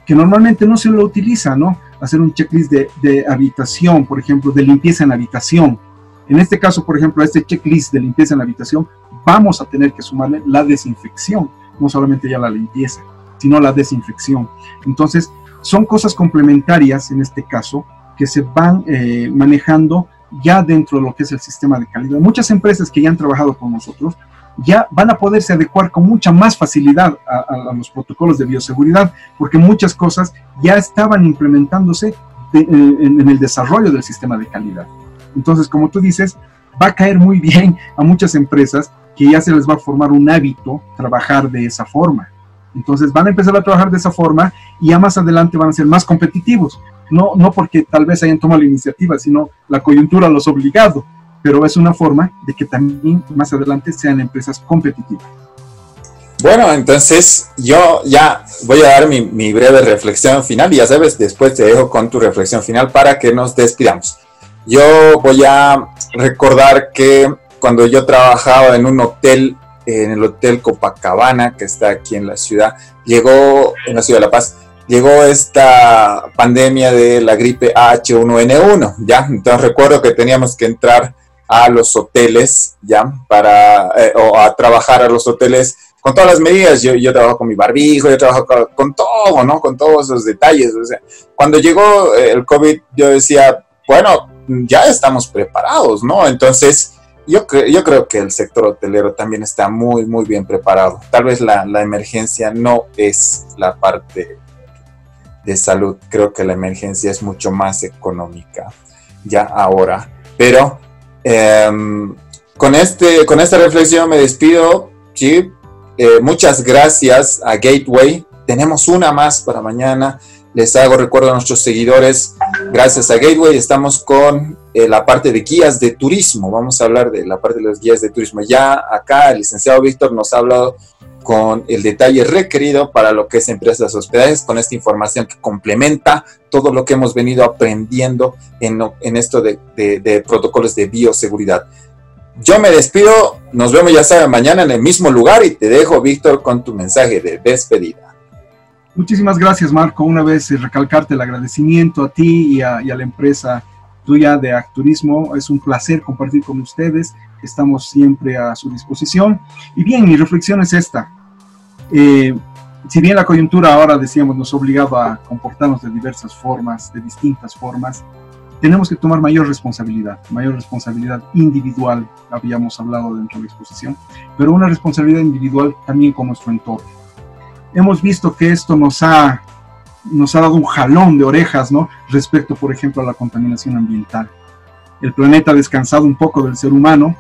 que normalmente no se lo utiliza, ¿no? Hacer un checklist de habitación, por ejemplo, de limpieza en habitación. En este caso, por ejemplo, a este checklist de limpieza en habitación, vamos a tener que sumarle la desinfección, no solamente ya la limpieza, sino la desinfección. Entonces, son cosas complementarias en este caso que se van manejando ya dentro de lo que es el sistema de calidad. Muchas empresas que ya han trabajado con nosotros ya van a poderse adecuar con mucha más facilidad a los protocolos de bioseguridad, porque muchas cosas ya estaban implementándose en el desarrollo del sistema de calidad. Entonces, como tú dices, va a caer muy bien a muchas empresas que ya se les va a formar un hábito trabajar de esa forma. Entonces van a empezar a trabajar de esa forma y ya más adelante van a ser más competitivos. No porque tal vez hayan tomado la iniciativa, sino la coyuntura los ha obligado, pero es una forma de que también más adelante sean empresas competitivas. Bueno, entonces yo ya voy a dar mi breve reflexión final y ya sabes, después te dejo con tu reflexión final para que nos despidamos. Yo voy a recordar que cuando yo trabajaba en un hotel, en el Hotel Copacabana, que está aquí en la ciudad, en la ciudad de La Paz, llegó esta pandemia de la gripe H1N1, ¿ya? Entonces recuerdo que teníamos que entrar a los hoteles, ¿ya? O a trabajar a los hoteles con todas las medidas. Yo trabajo con mi barbijo, yo trabajo con todo, ¿no? Con todos esos detalles. O sea, cuando llegó el COVID, yo decía, bueno, ya estamos preparados, ¿no? Entonces, yo creo que el sector hotelero también está muy, muy bien preparado. Tal vez la emergencia no es la parte de salud. Creo que la emergencia es mucho más económica ya ahora. Pero con esta reflexión me despido, ¿sí? Muchas gracias a Gateway. Tenemos una más para mañana. Les hago recuerdo a nuestros seguidores, gracias a Gateway estamos con la parte de guías de turismo. Vamos a hablar de la parte de los guías de turismo. Ya acá el licenciado Víctor nos ha hablado con el detalle requerido para lo que es empresas de hospedajes, con esta información que complementa todo lo que hemos venido aprendiendo en esto de protocolos de bioseguridad. Yo me despido, nos vemos ya saben mañana en el mismo lugar y te dejo, Víctor, con tu mensaje de despedida. Muchísimas gracias, Marco. Una vez recalcarte el agradecimiento a ti y a la empresa tuya de Acturismo. Es un placer compartir con ustedes. Estamos siempre a su disposición. Y bien, mi reflexión es esta. Si bien la coyuntura ahora, decíamos, nos obligaba a comportarnos de diversas formas, de distintas formas, tenemos que tomar mayor responsabilidad individual, habíamos hablado dentro de la exposición, pero una responsabilidad individual también con nuestro entorno. Hemos visto que esto nos ha dado un jalón de orejas, ¿no? Respecto, por ejemplo, a la contaminación ambiental. El planeta ha descansado un poco del ser humano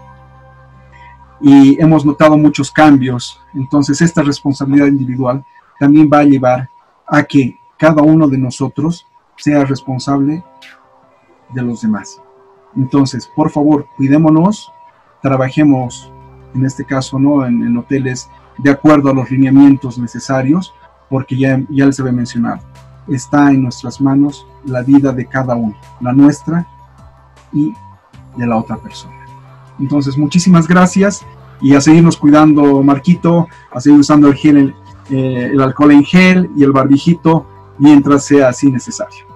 y hemos notado muchos cambios. Entonces, esta responsabilidad individual también va a llevar a que cada uno de nosotros sea responsable de los demás. Entonces, por favor, cuidémonos, trabajemos, en este caso, ¿no? En hoteles de acuerdo a los lineamientos necesarios, porque ya les había mencionado, está en nuestras manos la vida de cada uno, la nuestra y de la otra persona. Entonces, muchísimas gracias y a seguirnos cuidando, Marquito, a seguir usando el alcohol en gel y el barbijito mientras sea así necesario.